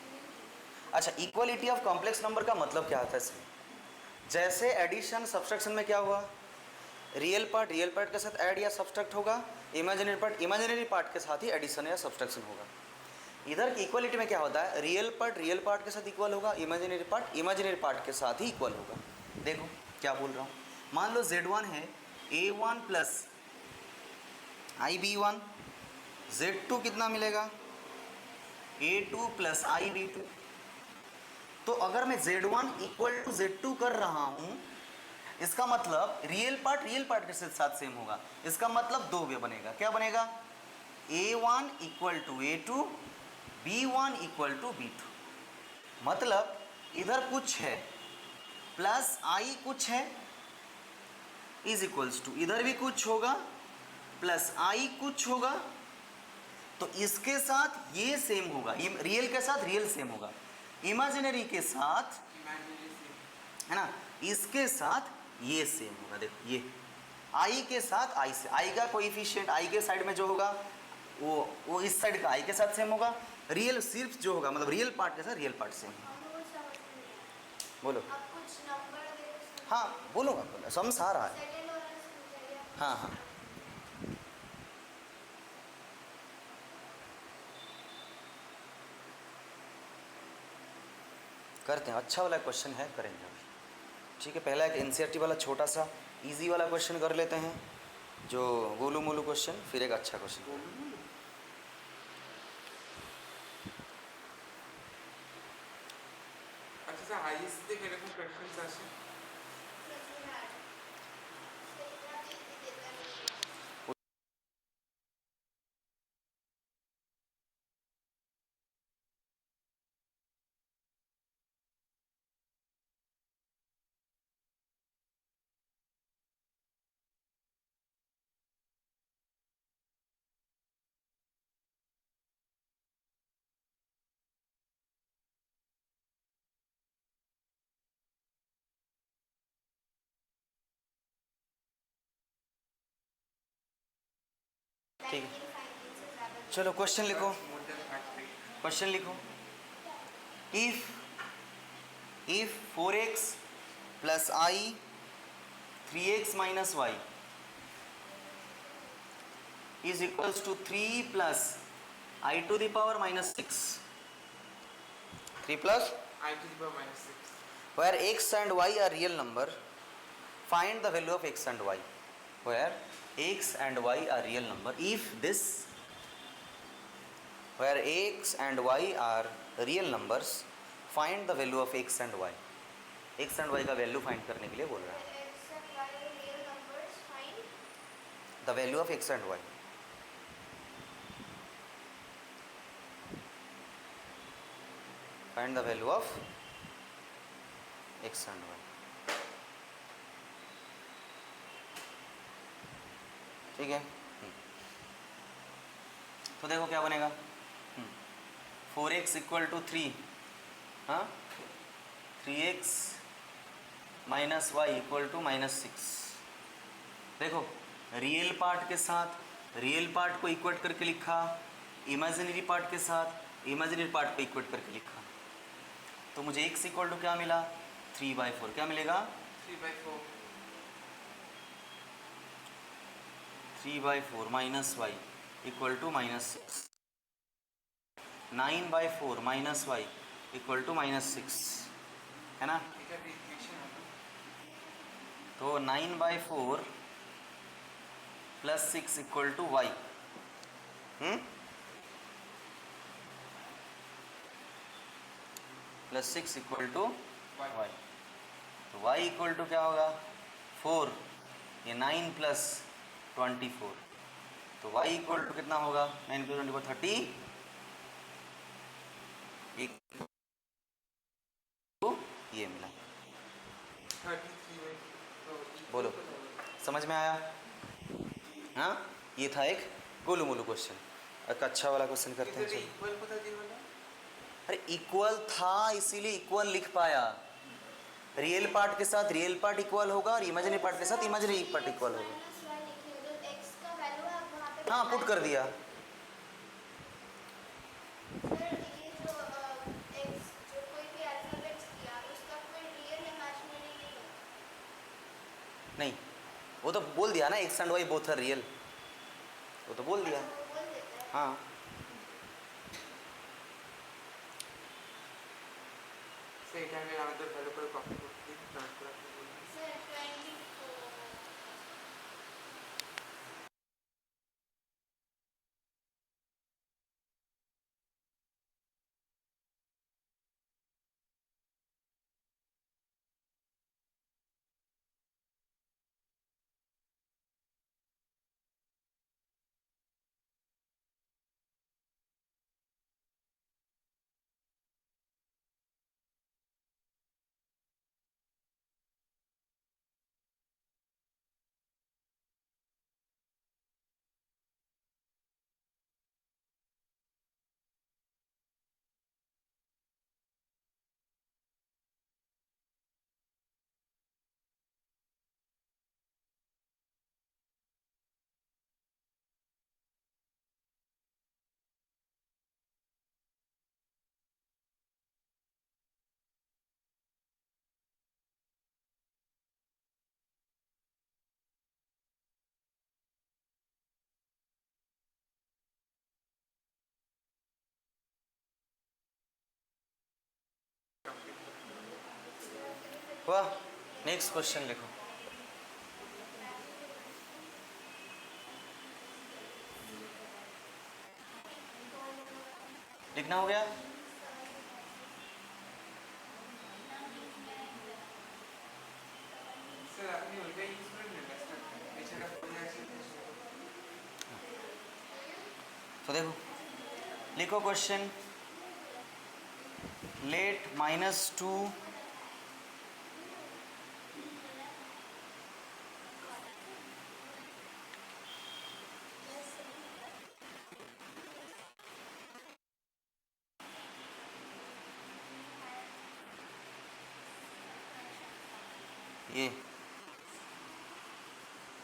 अच्छा, इक्वालिटी ऑफ कॉम्प्लेक्स नंबर का मतलब क्या होता है इसमें, जैसे एडिशन सब्सट्रैक्शन में क्या हुआ, रियल पार्ट के साथ ऐड या सब्सट्रैक्ट होगा, इमेजिनरी पार्ट के साथ ही एडिशन या सब्सट्रैक्शन होगा। इधर की इक्वालिटी में क्या होता है, रियल पार्ट के साथ इक्वल होगा, इमेजिनरी पार्ट के साथ ही इक्वल होगा। देखो क्या बोल रहा हूँ, मान लो Z1 है A1 प्लस IB1, Z2 कितना मिलेगा, A2 प्लस IB2। तो अगर मैं Z1 इक्वल टू Z2 कर रहा हूँ, इसका मतलब रियल पार्ट के साथ सेम होगा, इसका मतलब 2 वे बनेगा, क्या बनेगा, A1 equal to A2, B1 equal to B2, मतलब इधर कुछ है प्लस I कुछ है इज इक्वल्स टू, इधर भी कुछ होगा प्लस I कुछ होगा, तो इसके साथ ये सेम होगा, रियल के साथ रियल सेम होगा, इमेजिनरी के साथ इमेजिनरी से है ना, इसके साथ ये सेम होगा। देखो ये I के साथ I से, I का कोएफिशिएंट I के साइड में जो होगा वो इस साइड का I के साथ सेम होगा, रियल सिर्फ जो होगा मतलब रियल पार्ट के साथ रियल पार्ट सेम। बोलो, हाँ बोलो, समझ आ रहा है, हाँ हाँ करते हैं, अच्छा वाला क्वेश्चन है, करेंगे अभी। ठीक है, पहला एक एनसीईआरटी वाला छोटा सा इजी वाला क्वेश्चन कर लेते हैं, जो गोलू मोलू क्वेश्चन, फिर एक अच्छा क्वेश्चन। আচ্ছা স্যার হাইয়েস্ট থেকে এরকম প্রেফারেন্স আসে? ठीक है, चलो क्वेश्चन लिखो, মোর দ্যান 5 क्वेश्चन लिखो। If 4x plus i 3x minus Y is equals to 3 plus I to the power minus 6, 3 plus I to the power minus 6. where x and y are real number, find the value of x and y, where x and y are real number. If this, where x and y are real numbers, find the value of x and y. x and y का value find करने के लिए बोल रहा है, X and Y real numbers, find the value of x and y. Find the value of x and y. ठीक है, तो देखो क्या बनेगा, 4x इक्वल टू 3, हाँ 3x minus Y equal to minus 6। देखो रियल पार्ट के साथ रियल पार्ट को इक्वेट करके लिखा, इमेजिनरी पार्ट के साथ इमेजिनरी पार्ट को इक्वेट करके लिखा, तो मुझे x इक्वल टू क्या मिला, 3/4। क्या मिलेगा, 3/4 3/4 minus Y equal to minus 6, 9/4 minus Y equal to minus 6, है ना। এটা ইকুয়েশন হবে। तो 9/4 plus 6 equal to Y, plus 6 equal to Y, तो y इक्वल टू क्या होगा, 4, ये 9 प्लस 24, तो y इक्वल टू कितना होगा, 9 प्लस 24 30, ये मिला। 33/4 बोलो, समझ में आया, हाँ ये था एक गोलू मोलू क्वेश्चन। एक अच्छा वाला क्वेश्चन करते हैं, चलो। ইকুয়াল কোথা দিয়ে হলো? अरे इक्वल था इसीलिए इक्वल लिख पाया, रियल पार्ट के साथ रियल पार्ट इक्वल होगा और इमेजिनरी पार्ट के साथ इमेजिनरी पार्ट इक्वल होगा। माइनस वाई लिखिए, जो x का वैल्यू है आप वहाँ पे हाँ पुट कर दिया, सर ये जो x जो कोई भी अल्फाबेट्स किया उसका कोई रियल इमेजिनरी नहीं है। नहीं वो तो बोल दिया ना, X and Y both are real, वो तो बोल दिया, वो बोल देते हैं। हाँ। সেইটা আমি আমাদের ভালো করে কপি করতে তারপর वाह, नेक्स्ट क्वेश्चन लिखो। लिखना हो गया? सर आपने उल्टा यूज कर लिया स्ट्रक्चर एचआर ऑफ तो देखो, लिखो क्वेश्चन। लेट -2 ये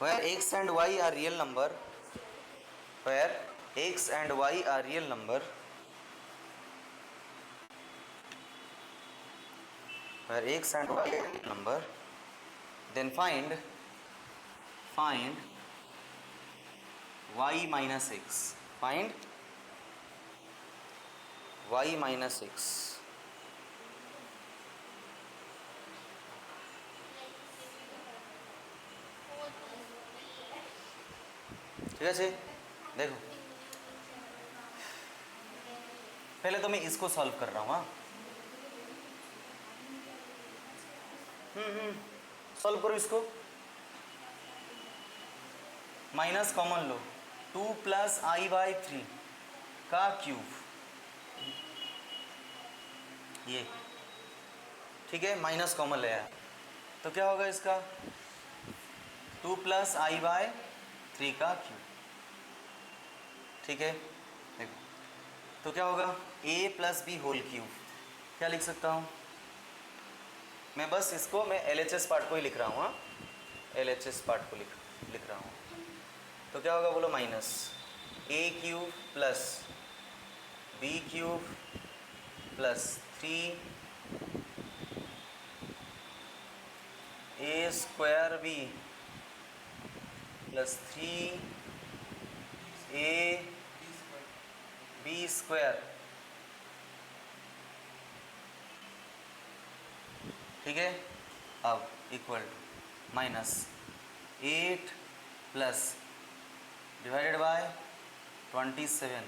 where x and y are real number, where x and y are real number, where x and y are real number, then find y minus x, find y minus x। ঠিক আছে, देखो पहले तो मैं इसको solve कर रहा हूँ। हाँ, सॉल्व करो इसको। माइनस कॉमन लो, 2 + i/3 का क्यूब, ये ठीक है, माइनस कॉमन ले आया तो क्या होगा इसका 2 + i/3 का क्यूब। ठीक है, देखो तो क्या होगा a + b होल क्यूब। क्या लिख सकता हूँ मैं? बस इसको मैं LHS पार्ट को ही लिख रहा हूँ। हाँ, LHS पार्ट को लिख रहा हूँ। तो क्या होगा बोलो, minus a³ + b³ + 3 a² b + 3 a b²। ठीक है, अब equal to -8 plus divided by 27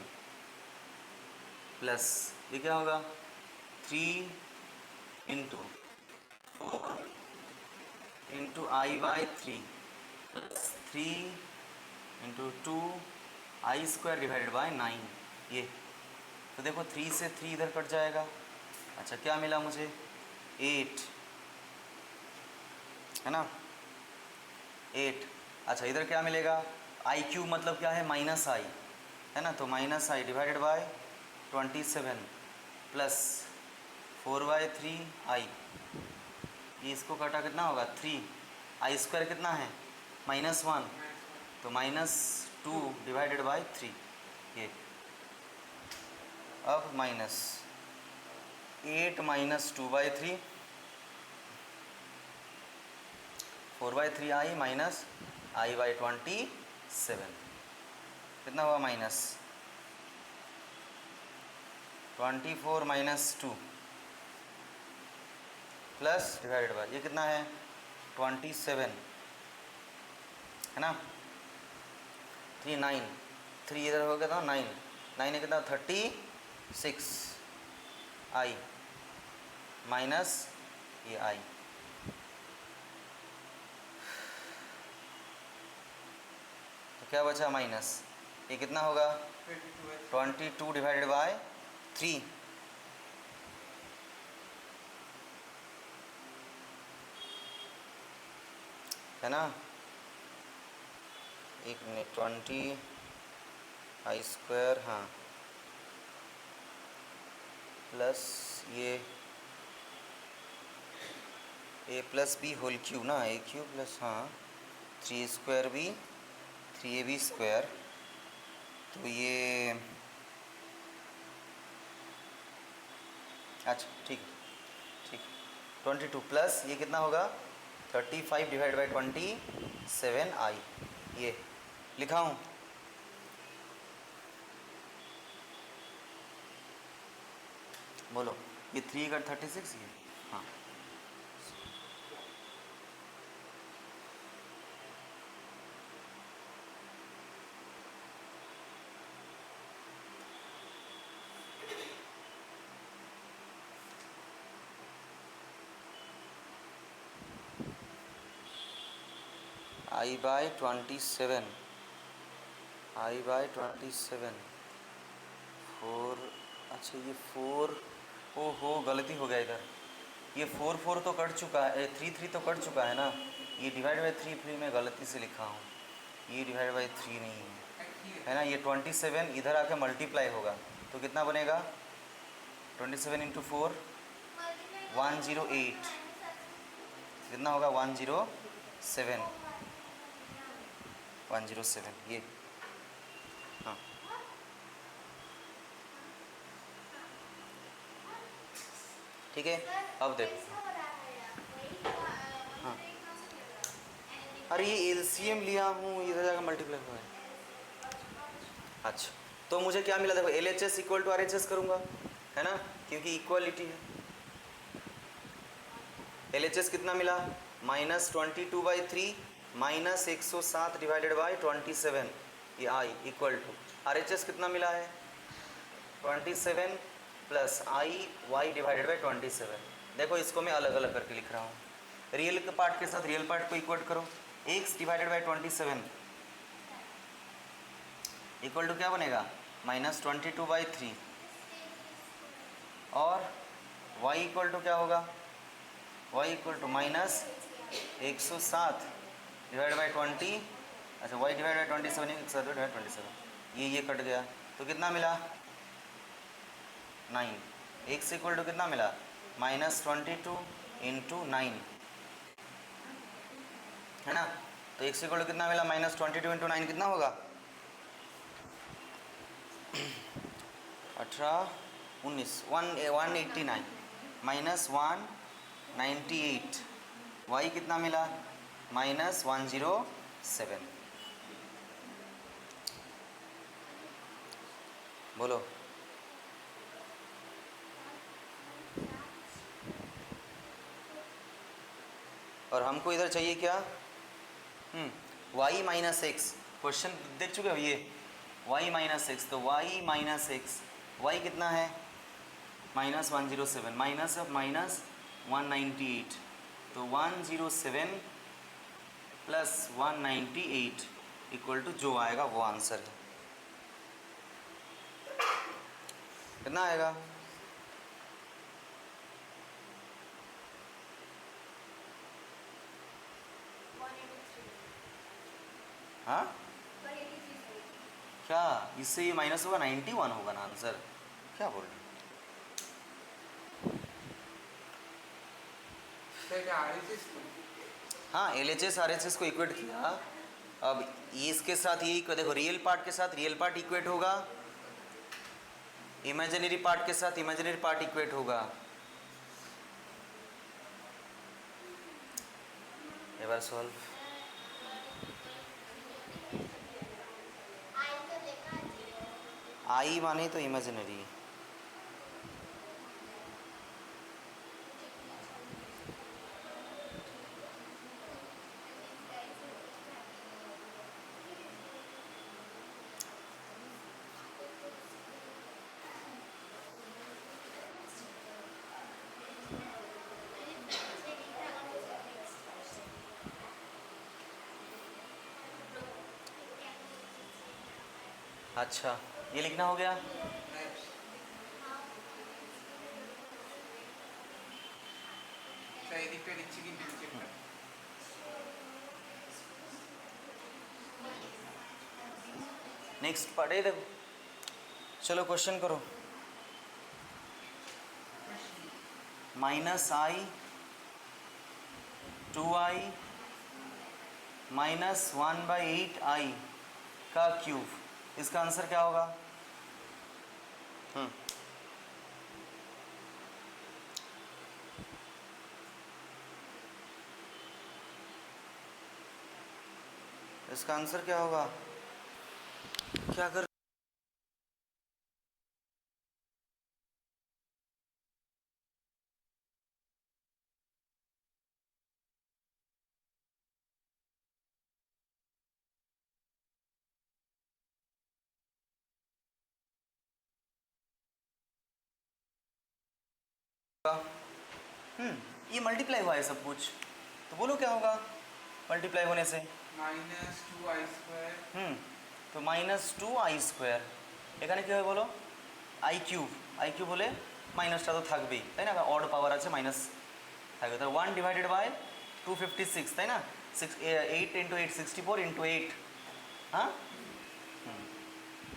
plus ये क्या होगा 3 into i/3 plus 3 into 2 i² divided by 9। ये तो देखो 3 से 3 इधर कट जाएगा। अच्छा, क्या मिला मुझे 8 है ना, 8। अच्छा, इधर क्या मिलेगा i³ मतलब क्या है -i है ना, तो -i डिवाइडेड बाय 27 प्लस 4/3 ये इसको काटा कितना होगा 3, i² कितना है -1 तो -2 डिवाइडेड बाय 3। ये अब -8 - 2/3 4/3i माइनस i/27 कितना हुआ -24 - 2 प्लस डिवाइडेड बाय ये कितना है 27 है ना, 3 9 3 इधर हो गया था 9 9 कितना 36 i माइनस ये i। तो क्या बचा माइनस ये कितना होगा 22 डिवाइडेड बाय 3 है ना, 1 मिनट 20 i², हाँ प्लस ये a + b होल क्यूब ना, a³ प्लस हाँ 3² b 3ab²। तो ये अच्छा ठीक है, ठीक 22 प्लस ये कितना होगा 35 डिवाइड बाई 27i ये लिखा हूँ। बोलो ये 3 का 36 ये हाँ आई बाय 27, आई बाय 27 4। अच्छा ये 4, ओहो गलती हो गया इधर, ये 4 4 तो कट चुका है, 3 3 तो कट चुका है ना, ये डिवाइड बाई 3 3 मैं गलती से लिखा हूँ, ये डिवाइड बाई 3 नहीं है ना। ये 27 इधर आके मल्टीप्लाई होगा तो कितना बनेगा, 27 इंटू 4 108, कितना होगा 107, 107 ये। हाँ ठीक है, अब देखो। हाँ अरे ये एलसीएम लिया हूँ, इधर जाकर मल्टीप्लाई हुआ है। अच्छा तो मुझे क्या मिला, देखो L H S equal to R H S करूँगा, है ना, क्योंकि इक्वालिटी है। एल एच एस कितना मिला, -22/3 -107 डिवाइडेड बाई 27, ये i equal to R H S कितना मिला है 27 plus i y divided by 27। देखो इसको मैं अलग अलग करके लिख रहा हूँ, रियल के पार्ट के साथ रियल पार्ट को इक्वेट करो, x divided by 27 equal to क्या बनेगा -22/3, और y इक्वल टू क्या होगा, y equal to -107 divide by 20, अच्छा y डिवाइड बाई 27 107 डिवाइड 27, ये कट गया तो कितना मिला 9, x इक्वल टू कितना मिला -22 इंटू 9, है ना। तो x इक्वल टू कितना मिला -22 इंटू 9 कितना होगा 18 19 189 -198, y कितना मिला -107। बोलो और हमको इधर चाहिए क्या, y माइनस एक्स, क्वेश्चन देख चुके हो ये, y माइनस एक्स, तो y माइनस एक्स, y कितना है -107 माइनस ऑफ -198, तो 107 प्लस 198 इक्वल टू जो आएगा वो आंसर है, कितना आएगा हाँ क्या, इससे ये माइनस होगा 91 होगा ना आंसर, क्या बोल रहे हाँ L H S R H S को इक्वेट किया, अब ये इसके साथ ये देखो रियल पार्ट के साथ रियल पार्ट इक्वेट होगा, इमेजिनरी पार्ट के साथ इमेजिनरी पार्ट इक्वेट होगा। एक बार सॉल्व, आई माने तो इमेजिनरी, अच्छा ये लिखना हो गया, नेक्स्ट पढ़े देखो, चलो क्वेश्चन करो, -i 2i -1/8i का क्यूब, इसका आंसर क्या होगा, इसका आंसर क्या होगा, क्या कर ये मल्टीप्लाई हुआ है सब कुछ, तो बोलो क्या होगा मल्टीप्लाई होने से, -2i²। তো -2i², এখানে কী হবে বলো, i³ হলে মাইনাসটা তো থাকবেই, তাই না, অড পাওয়ার আছে, মাইনাস থাকবে, তাহলে 1 ডিভাইডেড বাই 256, তাই না, 8 × 8 64 × 8, हाँ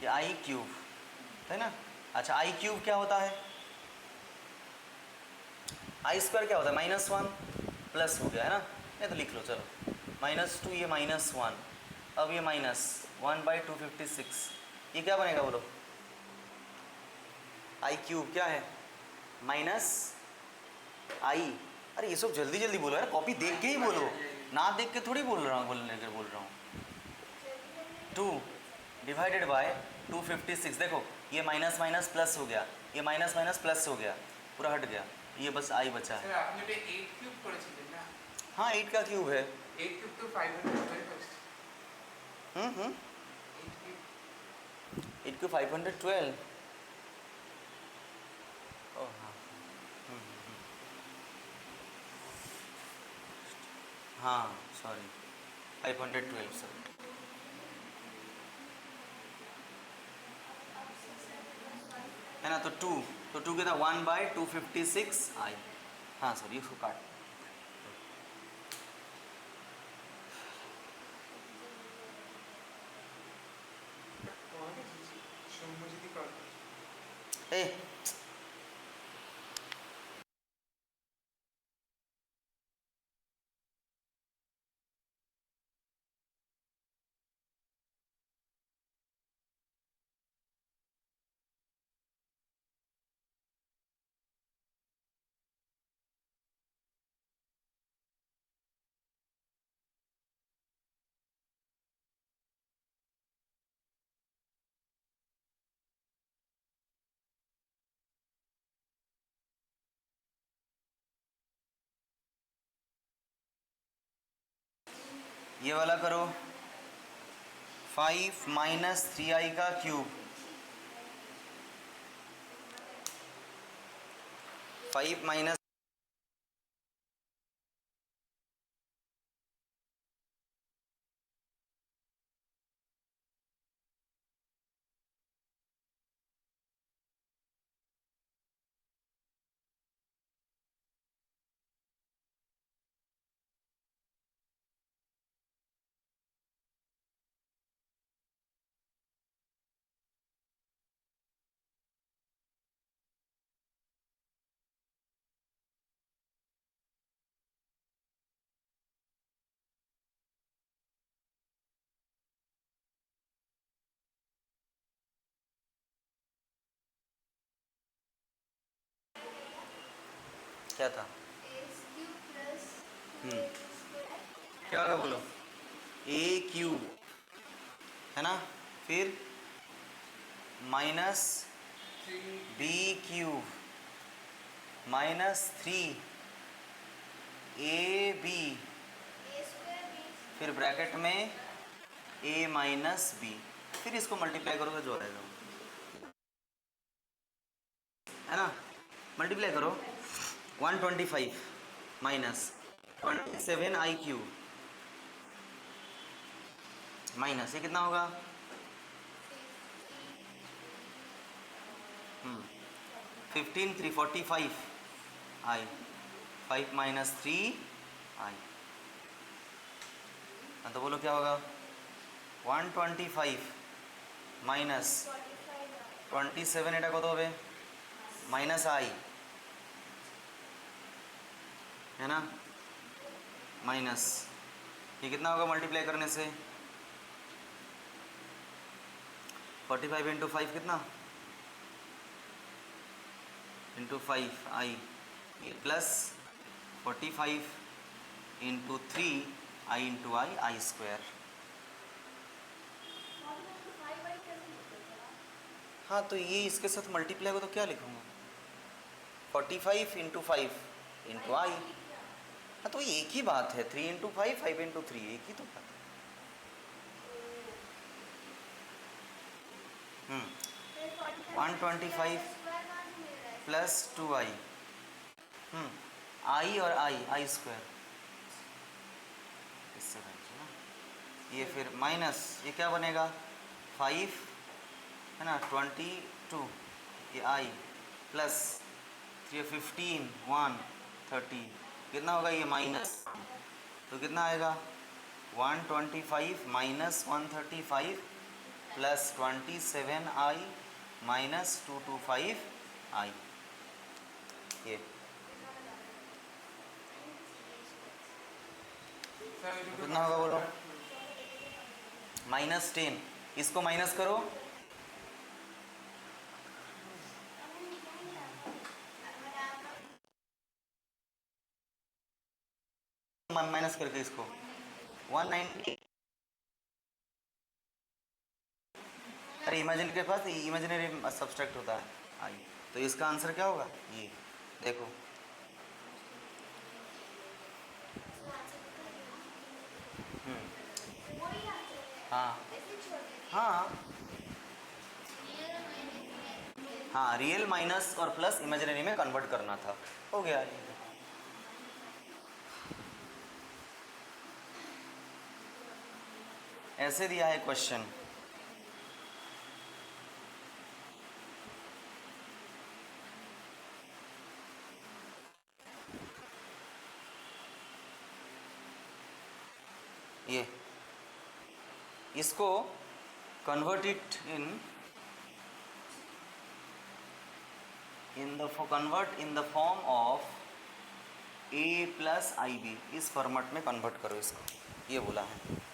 ये i³, है ना। अच्छा i³ क्या होता है, i² क्या होता है, -1 प्लस हो गया, है ना, नहीं तो लिख लो चलो, -2, ये -1, अब ये -1/256, ये क्या बनेगा बोलो, i³ क्या है, माइनस i, अरे ये सब जल्दी जल्दी बोलो यार, कॉपी देख के ही बोलो, ना देख के थोड़ी बोल रहा हूँ 2 डिवाइडेड बाय 256, देखो ये माइनस माइनस प्लस हो गया, ये माइनस माइनस प्लस हो गया, पूरा हट गया, ये बस i बचा है। স্যার আপনি ওটা 8³ করেছিলেন না? हाँ 8 का क्यूब है। 8³ তো 512 হচ্ছে। 8³ 8 को 512, ओह हाँ, हाँ सॉरी 512 सर, है ना, तो 2 के था 1/256i, हाँ सर ये इसको काट, সৌম্যজ্যোতি কল। ए ये वाला करो, 5 - 3i का क्यूब, 5 माइनस क्या था, x³ प्लस हम्म। 2x²। क्या होगा बोलो, a³ है ना, फिर माइनस b³ -3ab, a² फिर ब्रैकेट में a - b, फिर इसको मल्टीप्लाई करोगे जो आएगा, है ना, मल्टीप्लाई करो, 125 माइनस 27i³ माइनस, ये कितना होगा, 15 3 45 i, 5 - 3i, हाँ तो बोलो क्या होगा, 125 माइनस 27, এটা কত হবে, माइनस i, है ना, माइनस, ये कितना होगा मल्टीप्लाई करने से, 45 × 5 कितना, × 5i, प्लस 45 × 3i × i², हाँ तो ये इसके साथ मल्टीप्लाई हो तो क्या लिखूँगा, 45 × 5 × i, हाँ तो एक ही बात है, 3 × 5 5 × 3 एक ही तो बात है। 125 प्लस 2i, i और i² इससे बन ना, ये फिर माइनस, ये क्या बनेगा 5 है ना, 22 ये आई प्लस ये 15 1 13 कितना होगा ये माइनस, तो कितना आएगा 125 माइनस 135 प्लस 27 आई माइनस 225 आई। ये सर कितना होगा बोलो, -10, इसको माइनस करो, माइनस करके इसको 190। अरे इमेजिन के पास इमेजिनरी सब्सट्रैक्ट होता है, आइए तो इसका आंसर क्या होगा, ये देखो वही आंसर है, हाँ ऐसे छोड़ देते हाँ रियल माइनस हाँ, रियल माइनस और प्लस इमेजिनरी में कन्वर्ट करना था, हो गया ये। ऐसे दिया है क्वेश्चन, ये इसको convert it convert in the form of a plus i B, इस फॉर्मेट में कन्वर्ट करो इसको, ये बोला है।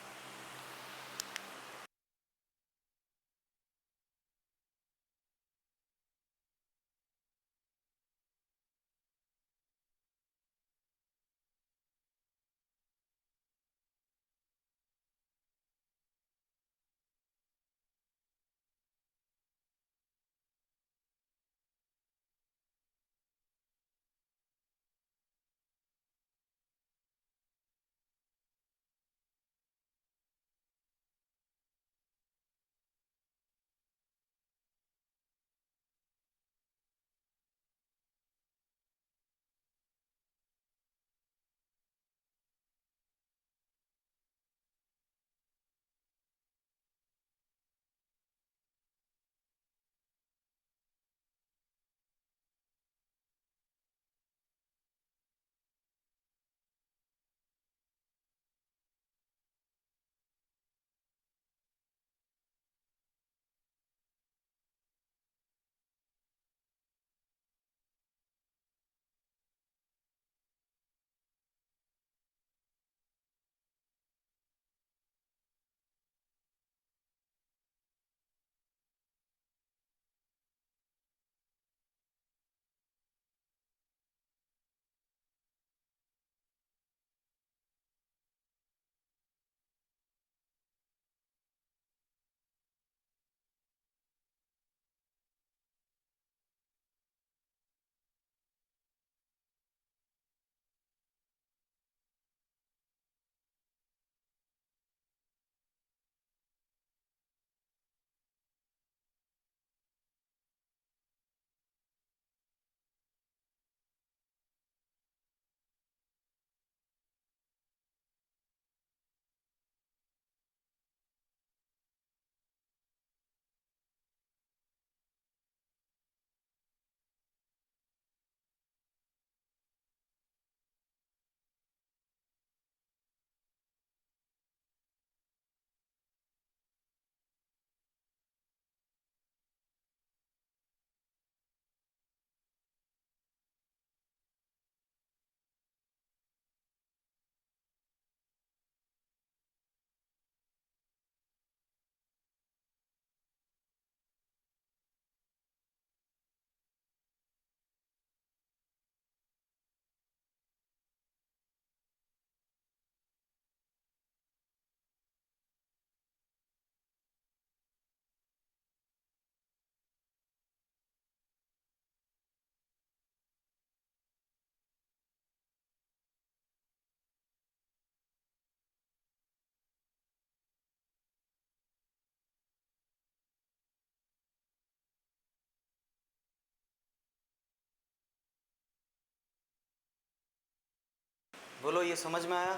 बोलो ये समझ में आया?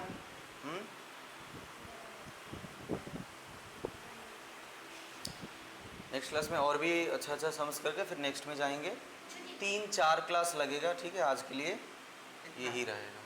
नेक्स्ट क्लास में और भी अच्छा अच्छा समझ करके फिर नेक्स्ट में जाएंगे। 3-4 क्लास लगेगा, ठीक है। आज के लिए यही रहेगा।